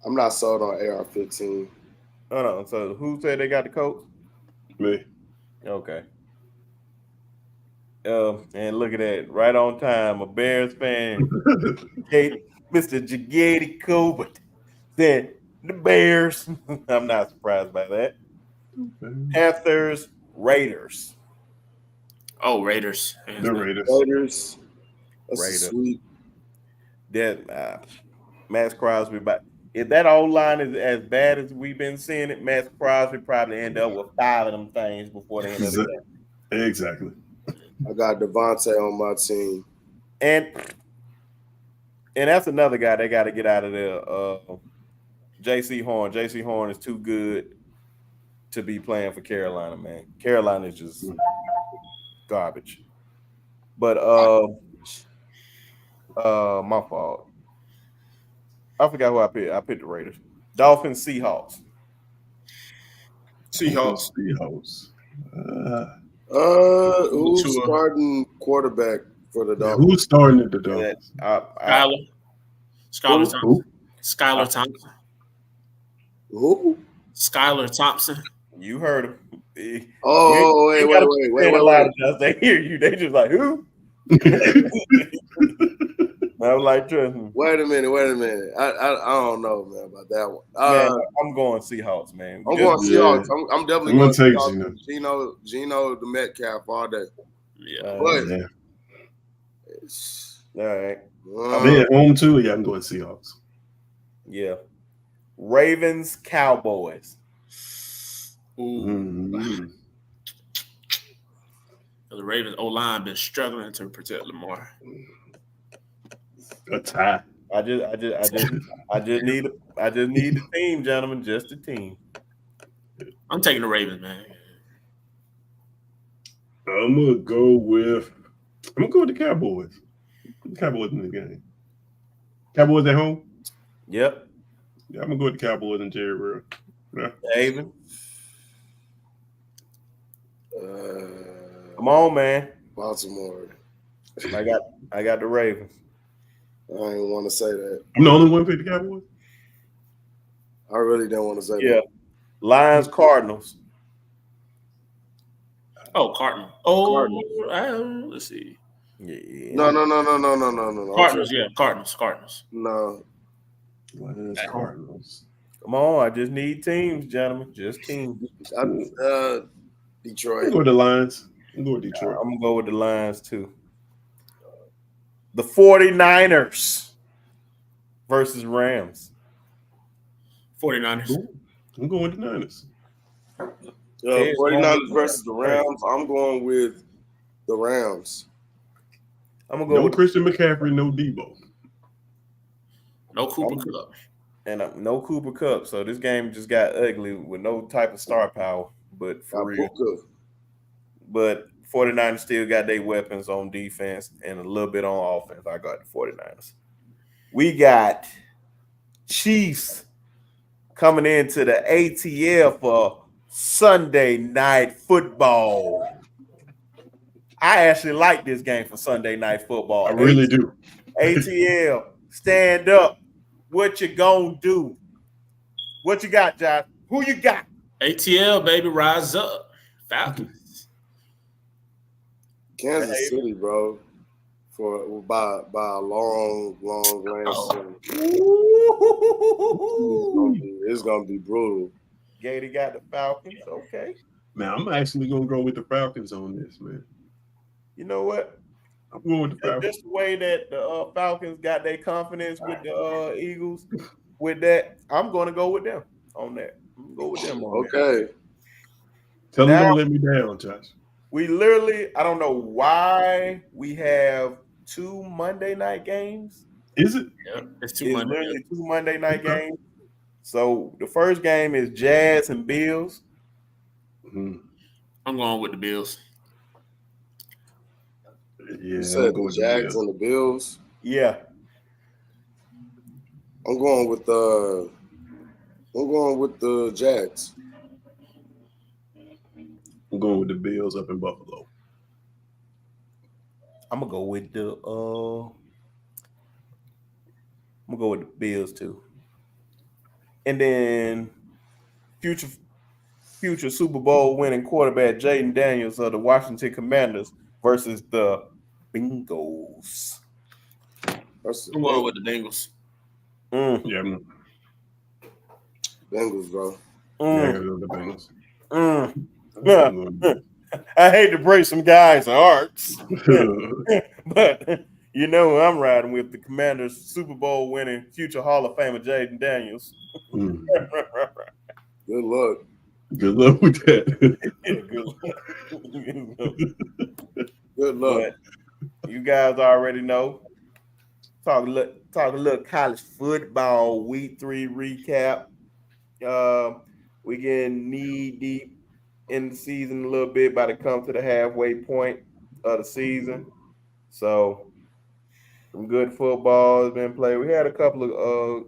I'm not sold on AR-15. Hold on. So who said they got the Colts? Me. Okay. And look at that, right on time. A Bears fan, Mr. Jagady Colbert, said the Bears. I'm not surprised by that. Panthers, Raiders. Oh, Raiders. The Raiders. That's Raiders. sweet. That Max Crosby, but if that old line is as bad as we've been seeing it, Max Crosby probably end up with 5 of them things before the end of the game. Exactly. I got Devontae on my team. And that's another guy they got to get out of there. JC Horn. JC Horn is too good to be playing for Carolina, man. Carolina is just garbage. But my fault. I forgot who I picked. I picked the Raiders. Dolphins, Seahawks. Seahawks. Seahawks. Who's Tua. starting quarterback for the Yeah, Dolphins? who's starting at the Yeah, Dolphins? Skylar Who? Thompson. Skylar Thompson. Who? Skylar Thompson. you heard him. You Oh, ain't wait, gotta wait, be wait, saying wait, a lot wait. of times they hear you. They just like who? I'm like, trust me. Wait a minute. I don't know, man, about that one. Man, I'm going Seahawks, man. I'm Just- going Seahawks. I'm definitely I'm going gonna take Seahawks. Gino, the Metcalf all day. Yeah. But Yeah. all right. They at home too. Yeah, I'm going Seahawks. Yeah. Ravens, Cowboys. Ooh. Mm-hmm. The Ravens O-line been struggling to protect Lamar. A tie. I just need the team, gentlemen. Just the team. I'm taking the Ravens, man. I'm gonna go with the Cowboys. The Cowboys in the game. Cowboys at home. Yep. Yeah, I'm gonna go with the Cowboys and Jerry World. Yeah. Haven. Come on, man. Baltimore. I got the Ravens. I didn't want to say that. I'm the only one pick the Cowboys. I really didn't want to say Yeah. that. Lions, Cardinals. Oh, Cardinals. Oh, Cardinals. Let's see. Yeah. No. Cardinals, yeah. Cardinals. No. Lions, Cardinals. Come on, I just need teams, gentlemen. Just teams. Detroit. I'm going with the Lions. I'm going with Detroit. I'm gonna go with the Lions too. The 49ers versus Rams. 49ers. I'm going with the Niners. 49ers versus the Rams. I'm going with the Rams. I'm gonna go No with Christian McCaffrey, no Debo. No Cooper Kupp. and no Cooper Cup. So this game just got ugly with no type of star power. But for real. Puka. But 49ers still got their weapons on defense and a little bit on offense. I got the 49ers. We got Chiefs coming into the ATL for Sunday night football. I actually like this game for Sunday night football. I really do. ATL, stand up. What you gonna do? What you got, Josh? Who you got? ATL, baby, rise up. Falcons. Kansas City, bro. By a long range. It's gonna be brutal. Gator got the Falcons. Okay. Man, I'm actually gonna go with the Falcons on this, man. You know what? I'm going with the Falcons. Just the way that the Falcons got their confidence with the Eagles, with that, I'm going to go with them on that. I'm going to go with them on that. Okay. Tell them don't let me down, Josh. We literally, I don't know why we have 2 Monday night games. Is it? Yeah, it's Literally 2 Monday night games. So the first game is Jazz and Bills. Mm-hmm. I'm going with the Bills. Yeah, You said the Jags and the Bills. Yeah. I'm going with the Jags. I'm going with the Bills up in Buffalo. I'm gonna go with the Bills too. And then future Super Bowl winning quarterback Jaden Daniels of the Washington Commanders versus the Bengals. I'm going with the Bengals. Yeah, Bengals, bro. Yeah, I gotta go with the Bengals. I hate to break some guys' hearts, but you know who I'm riding with, the Commanders Super Bowl winning future Hall of Famer Jaden Daniels. Good luck. Good luck with that. Good luck. But you guys already know. Talk a little college football week 3 recap. We getting knee deep in the season a little bit by the come to the halfway point of the season. So some good football has been played. We had a couple of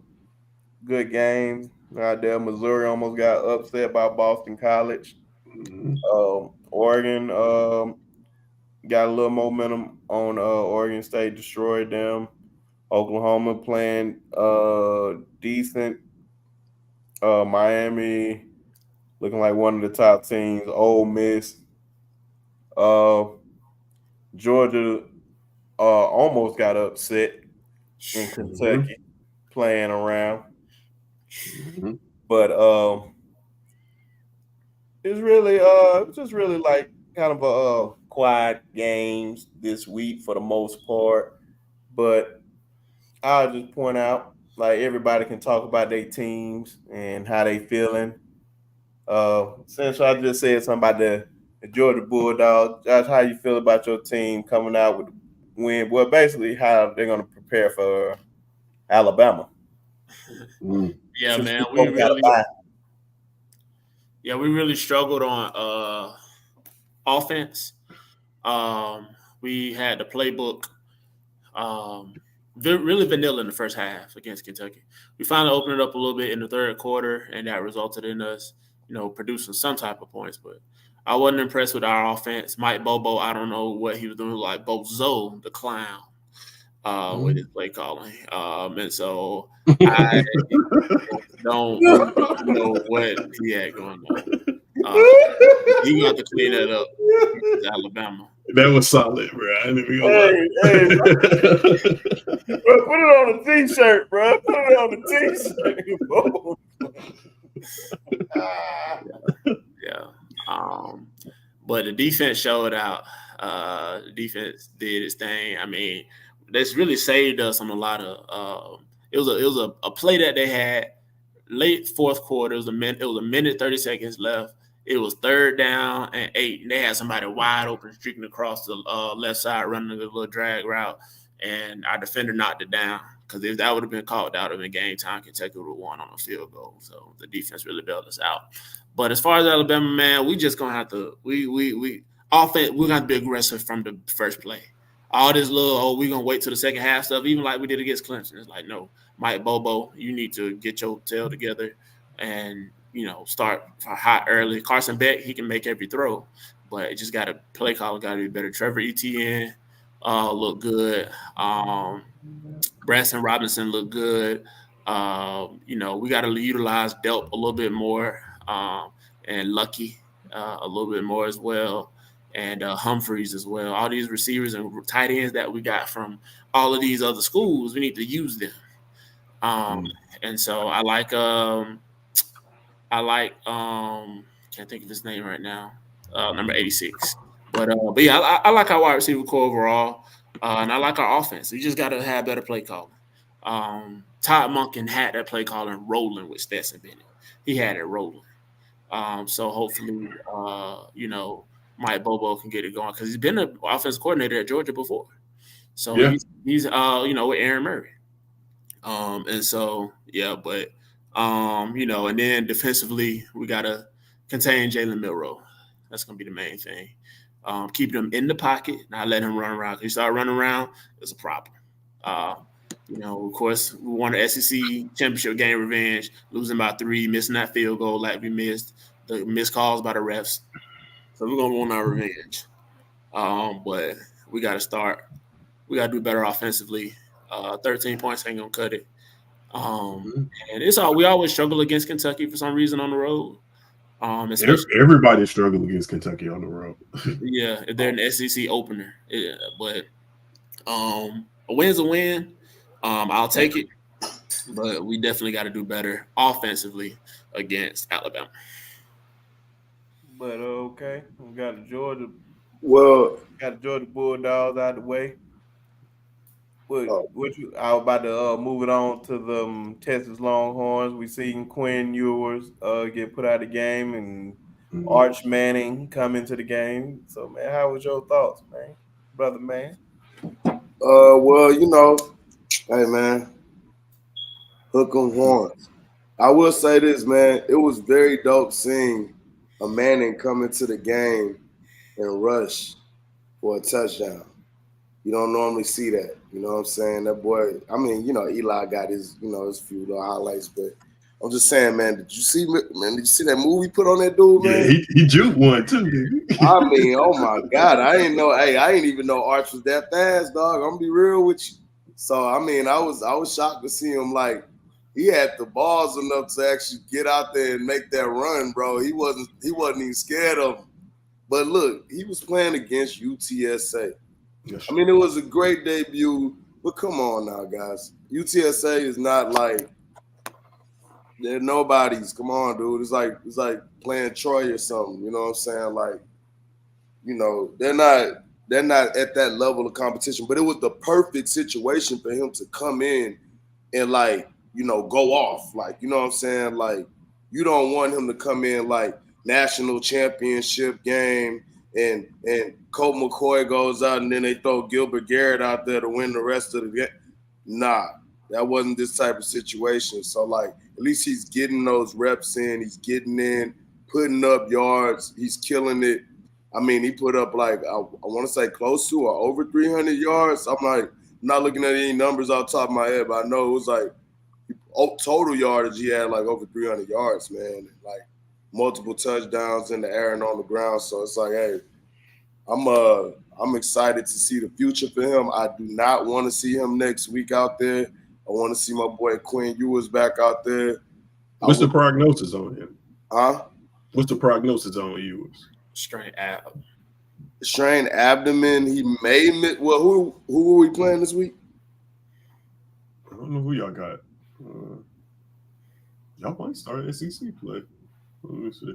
good games out there. Missouri almost got upset by Boston College. Mhm. Oregon got a little momentum on Oregon State, destroyed them. Oklahoma playing decent. Miami looking like one of the top teams. Ole Miss. Uh, Georgia almost got upset in Kentucky playing around. Mhm. But it's just really like kind of a quiet games this week for the most part. But I'll just point out like everybody can talk about their teams and how they feeling. Since I just said something about the Georgia Bulldogs, Josh, how you feel about your team coming out with the win? Well, basically how they're gonna prepare for Alabama. Mhm. Yeah, Since man, we both got a bye. we really struggled on offense. We had the playbook really vanilla in the first half against Kentucky. We finally opened it up a little bit in the third quarter, and that resulted in us, producing some type of points. But I wasn't impressed with our offense. Mike Bobo, I don't know what he was doing, like Bozo the clown, with his play calling. And so I don't know what he had going on. He got to clean that up against Alabama. That was solid, bro. I ain't even gonna Hey, lie. bro, put it on a t-shirt, bro. Put it on a t-shirt. Yeah. But the defense showed out. The defense did its thing. I mean, that's really saved us on a lot of. It was a play that they had late fourth quarter. It was a minute 30 seconds left. It was 3rd down and 8. And they had somebody wide open streaking across the left side, running a little drag route, and our defender knocked it down. Because if that would have been called, that would have been game time. Kentucky would have won on a field goal. So the defense really bailed us out. But as far as Alabama, man, we just gonna have to we offense. We're gonna be aggressive from the first play. All this little we're gonna wait till the second half stuff, even like we did against Clemson. It's like, no, Mike Bobo, you need to get your tail together and start hot early. Carson Beck, he can make every throw, but it just got to play call got to be better. Trevor Etienne look good. Branson Robinson looked good. We got to utilize Delp a little bit more, and Lucky a little bit more as well, and Humphreys as well. All these receivers and tight ends that we got from all of these other schools, we need to use them. And so can't think of his name right now. Number 86. But yeah, I like our wide receiver core overall, and I like our offense. We just got to have better play calling. Todd Monken had that play calling rolling with Stetson Bennett. He had it rolling. So hopefully, Mike Bobo can get it going because he's been an offensive coordinator at Georgia before. So Yeah. he's with Aaron Murray. And so but and then defensively we gotta contain Jalen Milroe. That's gonna be the main thing. Keeping him in the pocket, not letting him run around. If he start running around, it's a problem. Of course, we won the SEC championship game revenge, losing by 3, missing that field goal like we missed, the missed calls by the refs. So we're gonna want our revenge. But we gotta start. We gotta do better offensively. 13 points ain't gonna cut it. And it's we always struggle against Kentucky for some reason on the road. Everybody struggled against Kentucky on the road. Yeah, if they're an SEC opener. Yeah, but a win's a win. I'll take it. But we definitely got to do better offensively against Alabama. But okay, we got the Georgia Bulldogs out of the way. I was about to move it on to the Texas Longhorns. We seen Quinn Ewers get put out of the game and Arch Manning come into the game. So man, how was your thoughts, man, brother man? Well, hey man, hook 'em horns. I will say this, man. It was very dope seeing a Manning come into the game and rush for a touchdown. You don't normally see that. You know what I'm saying? That boy, I mean, Eli got his, his few little highlights, but I'm just saying, man, did you see that movie put on that dude, Yeah, man? he juked one too, didn't he? I mean, oh my God, I didn't know. Hey, I didn't even know Arch was that fast, dog. I'm gonna be real with you. So I mean, I was shocked to see him. Like, he had the balls enough to actually get out there and make that run, bro. He wasn't even scared of him. But look, he was playing against UTSA. Yes, I mean, it was a great debut, but come on now, guys. UTSA is not like they're nobody's. Come on, dude. It's like playing Troy or something. You know what I'm saying? Like, they're not at that level of competition. But it was the perfect situation for him to come in and go off. Like, you know what I'm saying? Like, you don't want him to come in like national championship game and Colt McCoy goes out and then they throw Gilbert Garrett out there to win the rest of the game. Nah, that wasn't this type of situation. So like, at least he's getting those reps in. He's getting in, putting up yards. He's killing it. I mean, he put up like I want to say close to or over 300 yards. I'm like, not looking at any numbers off the top of my head, but I know it was like total yardage. He had like over 300 yards, man. Like multiple touchdowns in the air and on the ground. So it's like, hey, I'm excited to see the future for him. I do not want to see him next week out there. I want to see my boy Quinn Ewers back out there. What's the prognosis on him? Huh? What's the prognosis on Ewers? Strained ab. Strained abdomen. He may miss. Well, who are we playing this week? I don't know who y'all got. Y'all might start SEC play. Let me see.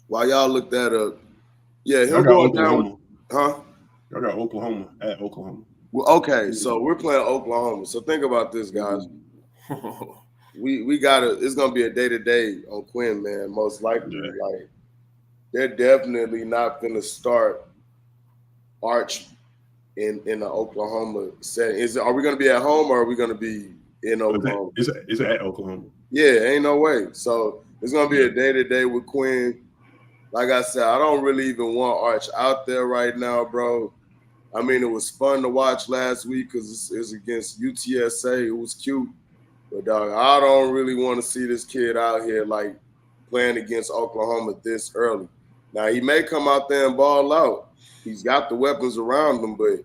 While y'all look that up, yeah, Y'all he'll got go Oklahoma. down. Huh? Y'all got Oklahoma at Oklahoma. Well, okay, so we're playing Oklahoma. So think about this, guys. We gotta. It's gonna be a day-to-day on Quinn, man. Most likely, like they're definitely not gonna start Arch in the Oklahoma setting. Are we gonna be at home or are we gonna be in Oklahoma? It's at Oklahoma. Yeah, ain't no way. So it's gonna be a day-to-day with Quinn. Like I said, I don't really even want Arch out there right now, bro. I mean, it was fun to watch last week because it was against UTSA. It was cute. But, dog, I don't really want to see this kid out here, like, playing against Oklahoma this early. Now, he may come out there and ball out. He's got the weapons around him, but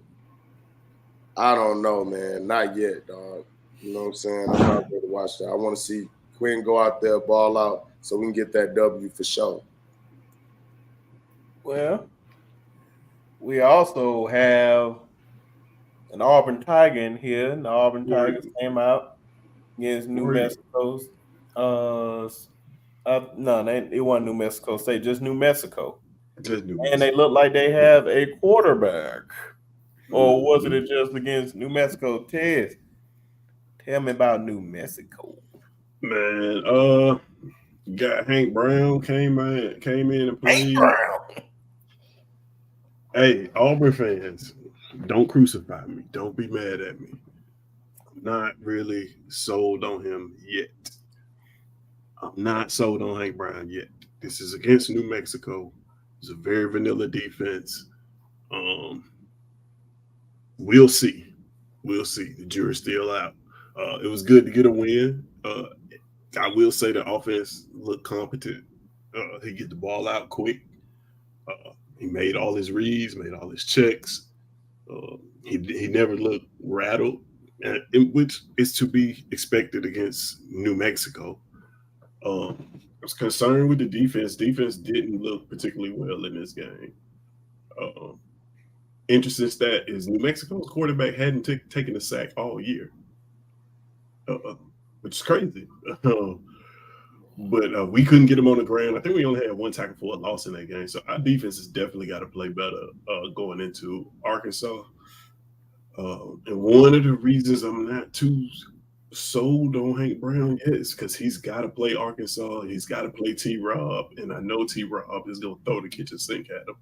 I don't know, man. Not yet, dog. You know what I'm saying? I'm not ready to watch that. I want to see Quinn go out there, ball out, so we can get that W for sure. Well, we also have an Auburn Tiger in here. And the Auburn Tigers came out against New Mexico's. No, it wasn't New Mexico State, just New Mexico. And they look like they have a quarterback. Or was it just against New Mexico? Ted, tell me about New Mexico. Man, got Hank Brown came in and played. Hank Brown. Hey, Auburn fans, don't crucify me. Don't be mad at me. I'm not really sold on him yet. I'm not sold on Hank Brown yet. This is against New Mexico. It's a very vanilla defense. We'll see. We'll see. The jury's still out. It was good to get a win. I will say the offense looked competent. He get the ball out quick. He made all his reads, made all his checks. He never looked rattled, which is to be expected against New Mexico. I was concerned with the defense. Defense didn't look particularly well in this game. Interesting stat is New Mexico's quarterback hadn't taken a sack all year, which is crazy. But we couldn't get him on the ground. I think we only had one tackle for a loss in that game. So our defense has definitely got to play better going into Arkansas. And one of the reasons I'm not too sold on Hank Brown yet is because he's got to play Arkansas. He's got to play T-Rob. And I know T-Rob is going to throw the kitchen sink at him.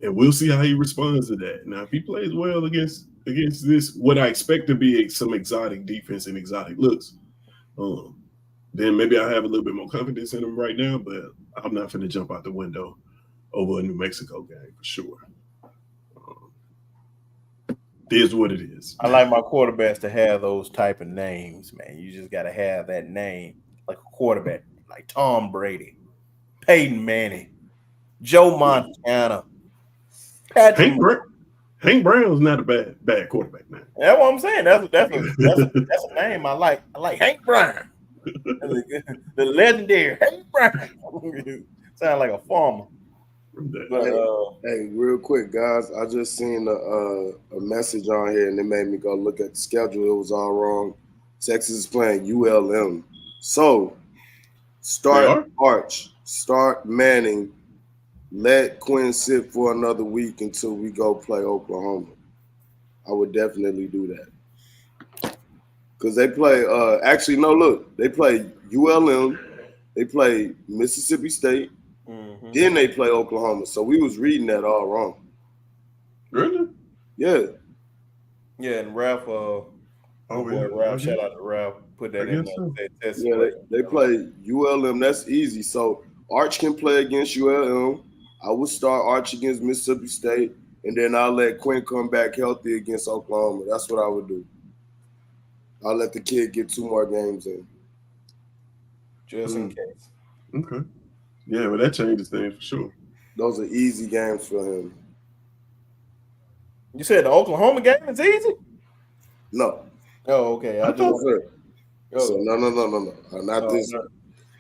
And we'll see how he responds to that. Now, if he plays well against this, what I expect to be some exotic defense and exotic looks, then maybe I have a little bit more confidence in him right now, but I'm not going to jump out the window over a New Mexico game for sure. is what it is. I like my quarterbacks to have those type of names, man. You just got to have that name, like a quarterback, like Tom Brady, Peyton Manning, Joe Montana, Patrick. Hank Brown's not a bad quarterback, man. That's what I'm saying. That's a name I like. I like Hank Brown, the legendary Hank Brown. Sound like a farmer. But, hey, real quick, guys, I just seen a message on here, and it made me go look at the schedule. It was all wrong. Texas is playing ULM, so start Arch, start Manning, let Quinn sit for another week until we go play Oklahoma. I would definitely do that because they play. Actually, no, look, they play ULM, they play Mississippi State. Mm-hmm. Then they play Oklahoma. So we was reading that all wrong. Really? Yeah. Yeah, and Ralph, Ralph, shout out to Ralph, put that in there. Yeah, they play ULM. That's easy. So Arch can play against ULM. I would start Arch against Mississippi State, and then I'll let Quinn come back healthy against Oklahoma. That's what I would do. I'll let the kid get 2 more games in. Just in case. Okay. Yeah, well, that changes things for sure. Those are easy games for him. You said the Oklahoma game is easy? No. Oh, okay. So no. Not this. No.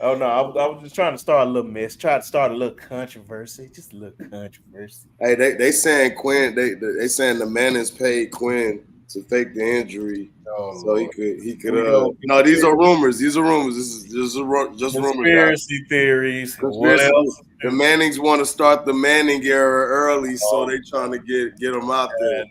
Oh, no. I was just trying to start a little mess. Try to start a little controversy. Just a little controversy. Hey, they saying Quinn, they saying the Mannings paid Quinn to fake the injury. So he could. No, these are rumors. This is just rumors. Conspiracy theories. What else? The Mannings want to start the Manning era early, so they trying to get them out there.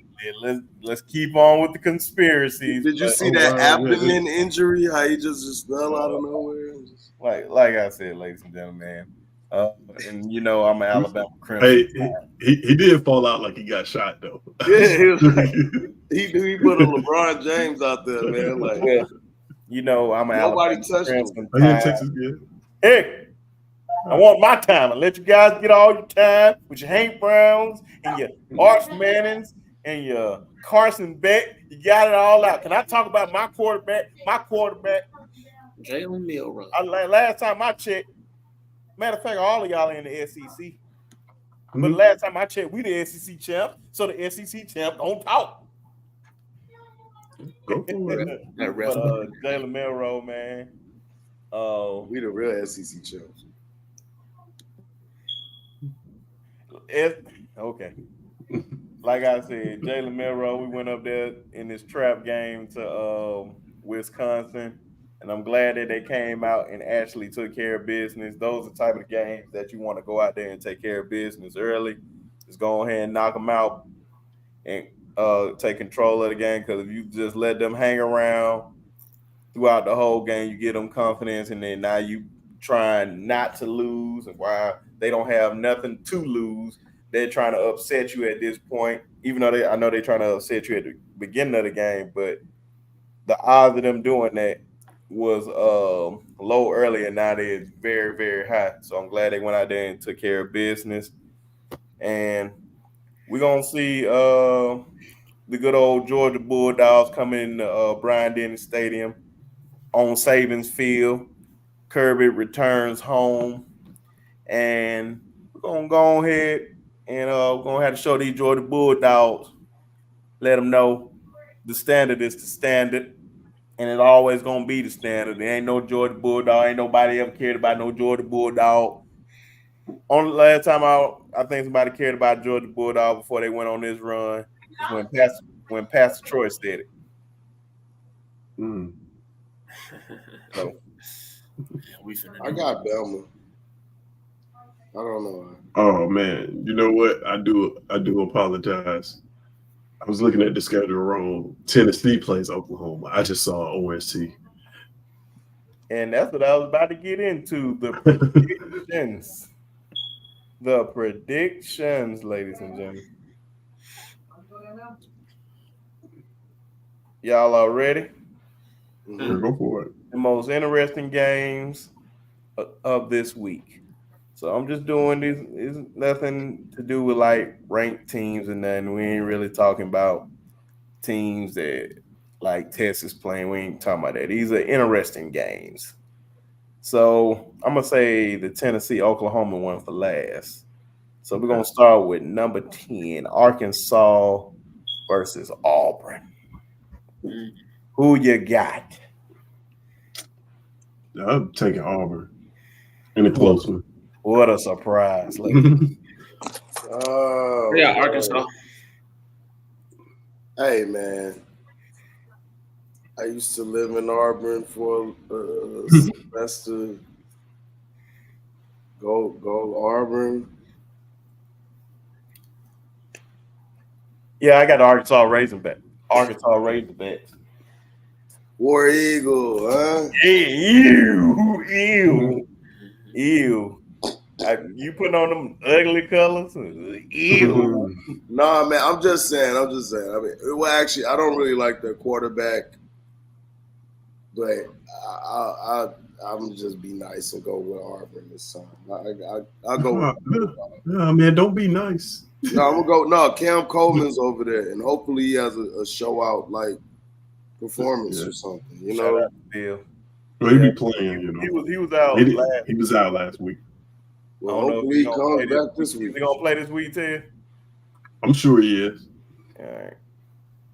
Let's keep on with the conspiracies. Did you see that abdomen injury? How he just fell out of nowhere? Like I said, ladies and gentlemen, and you know I'm an Alabama Crimson. Hey, he did fall out like he got shot though. Yeah, he put a LeBron James out there, man. Like, you know I'm an nobody Alabama touched Crimson. Yeah, Texas good. Hey, I want my time. I let you guys get all your time with your Hank Browns and your Arch Mannings and your Carson Beck. You got it all out. Can I talk about my quarterback? Jalen Milroe. Last time I checked, matter of fact, all of y'all are in the SEC. But last time I checked, we the SEC champ. So the SEC champ don't talk. Go for it. Jalen Milroe, man. We the real SEC champs. Okay. Like I said, Jalen Milroe, we went up there in this trap game to Wisconsin. And I'm glad that they came out and actually took care of business. Those are the type of games that you want to go out there and take care of business early. Just go ahead and knock them out and take control of the game. Because if you just let them hang around throughout the whole game, you get them confidence. And then now you trying not to lose. And while they don't have nothing to lose, they're trying to upset you at this point. Even though I know they're trying to upset you at the beginning of the game. But the odds of them doing that was low early, and now they're very, very high. So I'm glad they went out there and took care of business. And we're going to see the good old Georgia Bulldogs coming into Bryant-Denny Stadium on Saban's Field. Kirby returns home. And we're going to go ahead and we're going to have to show these Georgia Bulldogs, let them know the standard is the standard. And it's always going to be the standard. There ain't no Georgia Bulldog. Ain't nobody ever cared about no Georgia Bulldog. Only last time I think somebody cared about Georgia Bulldog before they went on this run is when Pastor Troy said it. So, I got Belma. I don't know. Oh man, you know what? I do apologize. I was looking at the schedule wrong. Tennessee plays Oklahoma. I just saw OST. And that's what I was about to get into. The predictions. The predictions, ladies and gentlemen. Y'all are ready? Go for it. The most interesting games of this week. So I'm just doing this. It's nothing to do with like ranked teams and nothing. We ain't really talking about teams that like Texas playing. We ain't talking about that. These are interesting games. So I'm gonna say the Tennessee Oklahoma one for last. So we're gonna start with number 10, Arkansas versus Auburn. Who you got? I'm taking Auburn in a close one. What a surprise! Oh, Yeah, man. Arkansas. Hey, man. I used to live in Auburn for a semester. Go Auburn. Yeah, I got Arkansas Razorback. Arkansas Razorback. War Eagle, huh? Ew. You putting on them ugly colors? Ew. Nah, man. I'm just saying. I mean, well, actually, I don't really like their quarterback, but I'm just be nice and go with Auburn this time. I'll go with No, man, don't be nice. No, I'm gonna go. No, Cam Coleman's over there, and hopefully he has a show out like performance or something. You Shout know, out to Bill. Well, he be playing, you know. He was out last. He was out last week. well, hopefully he comes back this week. Is he gonna play this week, Ted? I'm sure he is. All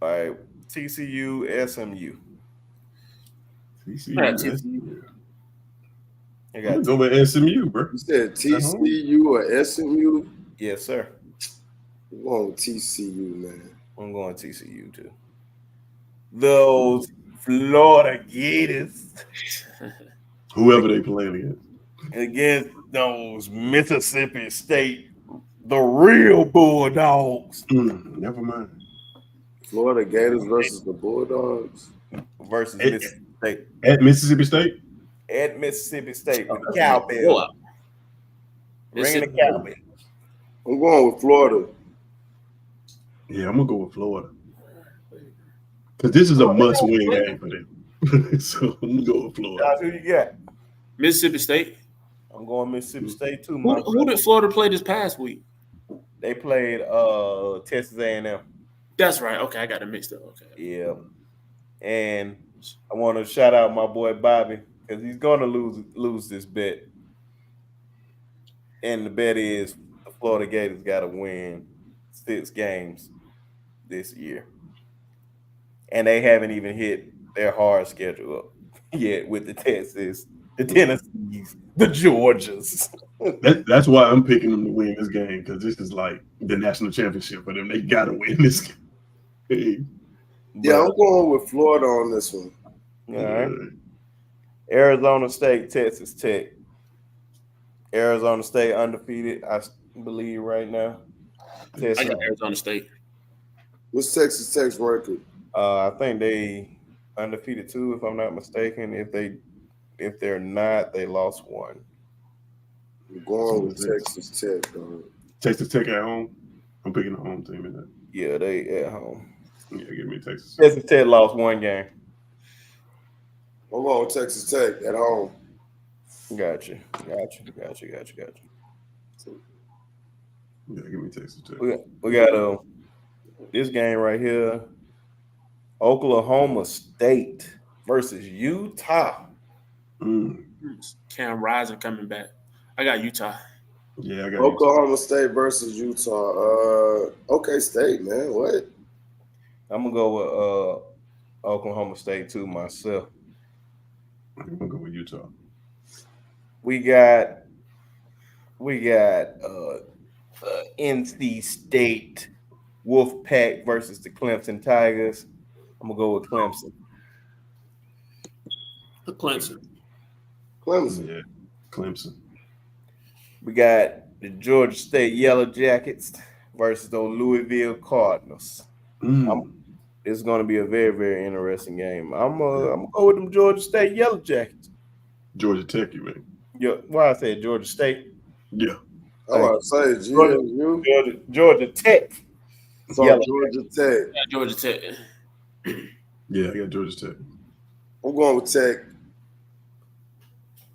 right. TCU, SMU. TCU. I I'm got go with SMU, bro. You said TCU or SMU? Yes, sir. I'm going with TCU, man. I'm going TCU too. Those Florida Gators Whoever they playing against those Mississippi State, the real Bulldogs. Never mind. Florida Gators versus the Bulldogs versus Mississippi State. At Mississippi State? At Mississippi State with the cowbell. Ringing the cowbell. I'm going with Florida. Yeah, I'm going to go with Florida. Because this is a must-win game for them. So I'm going to go with Florida. Josh, who you got? Mississippi State. I'm going Mississippi State too. Who did Florida play this past week? They played Texas A&M. That's right. Okay, I got it mixed up. Okay. Yeah. And I want to shout out my boy Bobby because he's going to lose this bet. And the bet is the Florida Gators got to win 6 games this year. And they haven't even hit their hard schedule up yet with the Texas, the Tennessees, the Georgias. That's why I'm picking them to win this game because this is like the national championship for them. They got to win this game. Yeah, I'm going with Florida on this one. All right. Arizona State, Texas Tech. Arizona State undefeated, I believe, right now. I got Arizona State. What's Texas Tech's record? I think they undefeated too, if I'm not mistaken. If they're not, they lost one. I'm going with Texas Tech, dog. Texas Tech at home. I'm picking the home team in that. Yeah, they at home. Yeah, give me Texas. Texas Tech lost one game. I'm going with Texas Tech at home. Gotcha. Yeah, give me Texas Tech. We got this game right here. Oklahoma State versus Utah. Cam Rising coming back. I got Utah. Yeah, I got Oklahoma State versus Utah. Okay, State, man. What? I'm gonna go with Oklahoma State too myself. I'm gonna go with Utah. We got NC State Wolfpack versus the Clemson Tigers. I'm gonna go with Clemson. Clemson. Yeah, Clemson. We got the Georgia State Yellow Jackets versus the Louisville Cardinals. It's going to be a very, very interesting game. I'm gonna go with them Georgia State Yellow Jackets. Georgia Tech, you mean? Yeah, why I said Georgia State? Yeah. I'm about to say Georgia Tech. Georgia Tech. Yeah, Georgia Tech. Yeah, I got Georgia Tech. I'm going with Tech.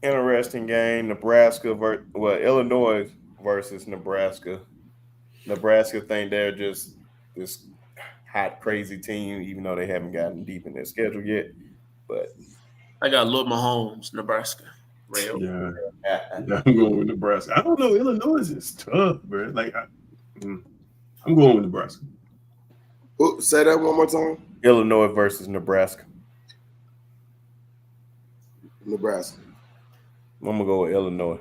Interesting game. Illinois versus Nebraska. Nebraska think they're just this hot, crazy team, even though they haven't gotten deep in their schedule yet. But I got Lil Mahomes, Nebraska. Rail. Yeah, yeah, I'm going with Nebraska. I don't know. Illinois is tough, bro. I'm going with Nebraska. Ooh, say that one more time. Illinois versus Nebraska. Nebraska. I'm gonna go with Illinois.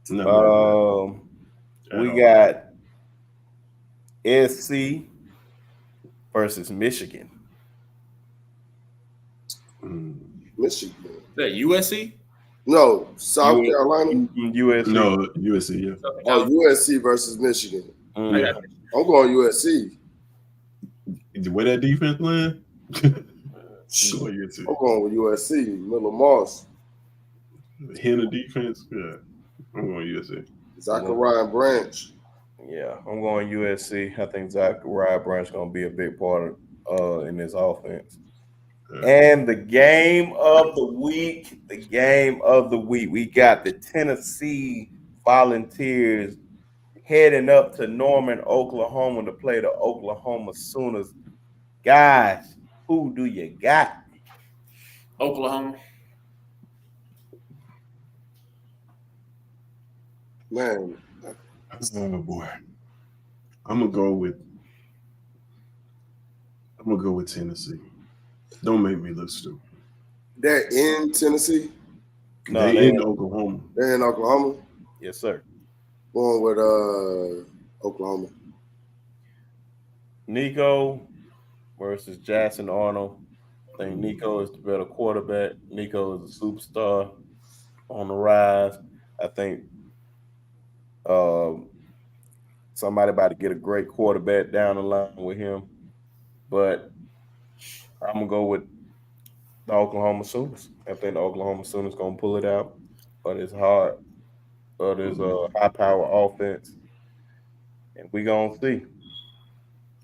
No, We got SC versus Michigan. Michigan. Is that USC? No, South Carolina. USC. No, USC. Yeah. Oh, USC versus Michigan. Yeah. I'm going USC. The way that defense playing, I'm going with USC. Miller Moss. Henna defense. Yeah, I'm going USC. Zachariah Branch. Yeah, I'm going USC. I think Zachariah Branch is going to be a big part of in this offense. And the game of the week, we got the Tennessee Volunteers heading up to Norman, Oklahoma to play the Oklahoma Sooners. Guys, who do you got? Oklahoma. Man. Oh boy. I'm gonna go with Tennessee. Don't make me look stupid. They're in Tennessee? No, they're in Oklahoma. They're in Oklahoma? Yes, sir. Going with Oklahoma. Nico versus Jackson Arnold. I think Nico is the better quarterback. Nico is a superstar on the rise. I think somebody about to get a great quarterback down the line with him. But I'm going to go with the Oklahoma Sooners. I think the Oklahoma Sooners going to pull it out. But it's hard. But it's a high-power offense. And we're going to see.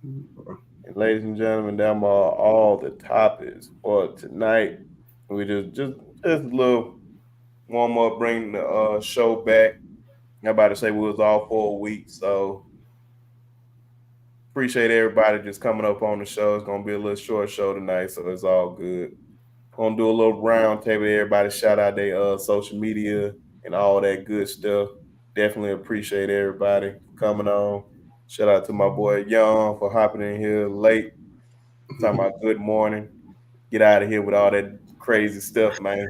And ladies and gentlemen, them are all the topics for tonight. We just a little warm up, bring the show back. I'm about to say we was off for a week, so appreciate everybody just coming up on the show. It's gonna be a little short show tonight, so it's all good. Gonna do a little round table. Everybody shout out their social media and all that good stuff. Definitely appreciate everybody coming on. Shout out to my boy Young for hopping in here late. Talking about good morning. Get out of here with all that crazy stuff, man.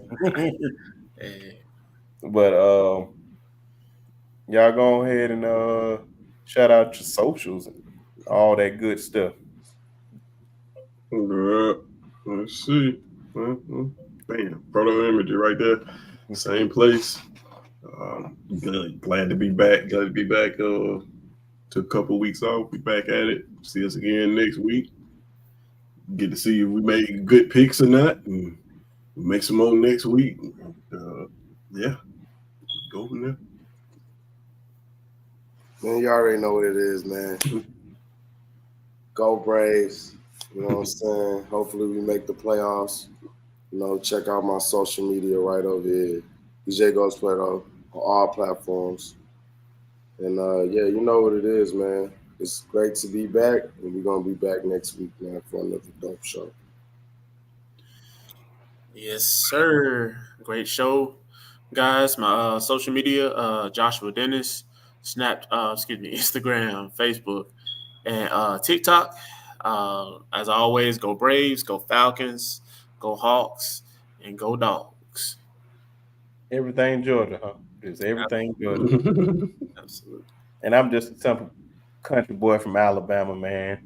But y'all go ahead and shout out your socials and all that good stuff. Let's see. Bam. Proto imagery right there. Same place. Glad to be back. Glad to be back. Took a couple weeks off. Be back at it. See us again next week. Get to see if we made good picks or not. And make some more next week. Yeah. Go from there. Man, you already know what it is, man. Go Braves. You know what I'm saying? Hopefully we make the playoffs. You know, check out my social media right over here. DJ Goes Plato on all platforms. And yeah, you know what it is, man. It's great to be back, and we're gonna be back next week, man, for another dope show. Yes, sir. Great show, guys. My social media, Joshua Dennis, Instagram, Facebook, and TikTok. As always, go Braves, go Falcons, go Hawks, and go Dogs. Everything Georgia, huh? It's everything Georgia. Absolutely. And I'm just a simple country boy from Alabama, man.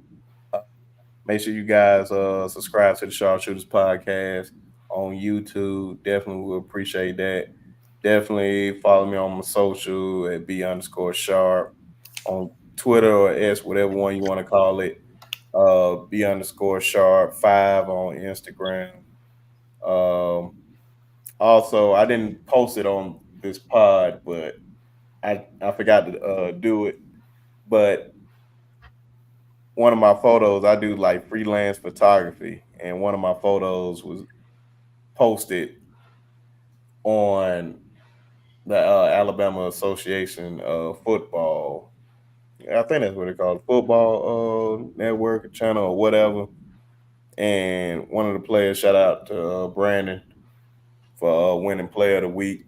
Make sure you guys subscribe to the Sharpshooters podcast on YouTube. Definitely will appreciate that. Definitely follow me on my social at B_sharp on Twitter or S, whatever one you want to call it. B_sharp5 on Instagram. Also, I didn't post it on this pod, but I forgot to do it. But one of my photos, I do like freelance photography, and one of my photos was posted on the Alabama Association of Football. I think that's what they call it, football network channel or whatever. And one of the players, shout out to Brandon for winning Player of the Week,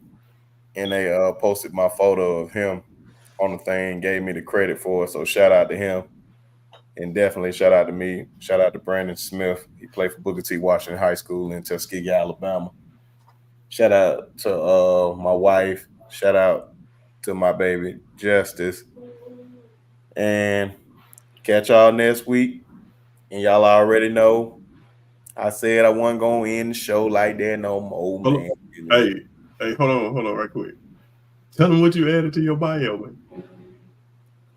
and they posted my photo of him on the thing, gave me the credit for it. So shout out to him, and definitely shout out to me. Shout out to Brandon Smith. He played for Booker T. Washington High School in Tuskegee, Alabama. Shout out to my wife. Shout out to my baby Justice. And catch y'all next week. And y'all already know I said I wasn't gonna end the show like that no more, Hold man. on. Hey, hold on, right quick. Tell them what you added to your bio, man.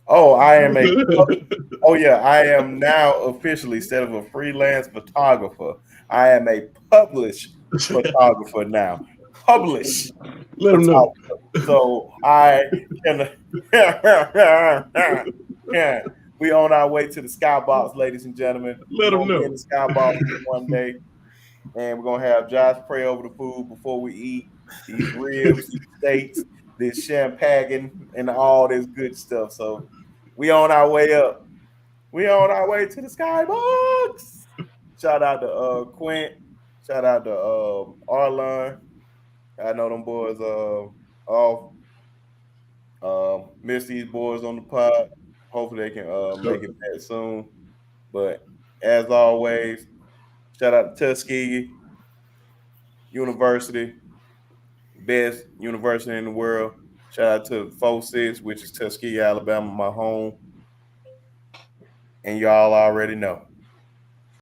Oh, I am now officially, instead of a freelance photographer, I am a published photographer now. Published Let them know. photographer. So I can yeah, we on our way to the skybox, ladies and gentlemen. Let them know. We're in the skybox one day, and we're gonna have Josh pray over the food before we eat these ribs, these steaks, this champagne, and all this good stuff. So we on our way up. We on our way to the skybox. Shout out to Quint. Shout out to Arlon. I know them boys off. Miss these boys on the pod. Hopefully they can make it back soon. But as always, shout out to Tuskegee University, best university in the world. Shout out to 46, which is Tuskegee, Alabama, my home. And y'all already know.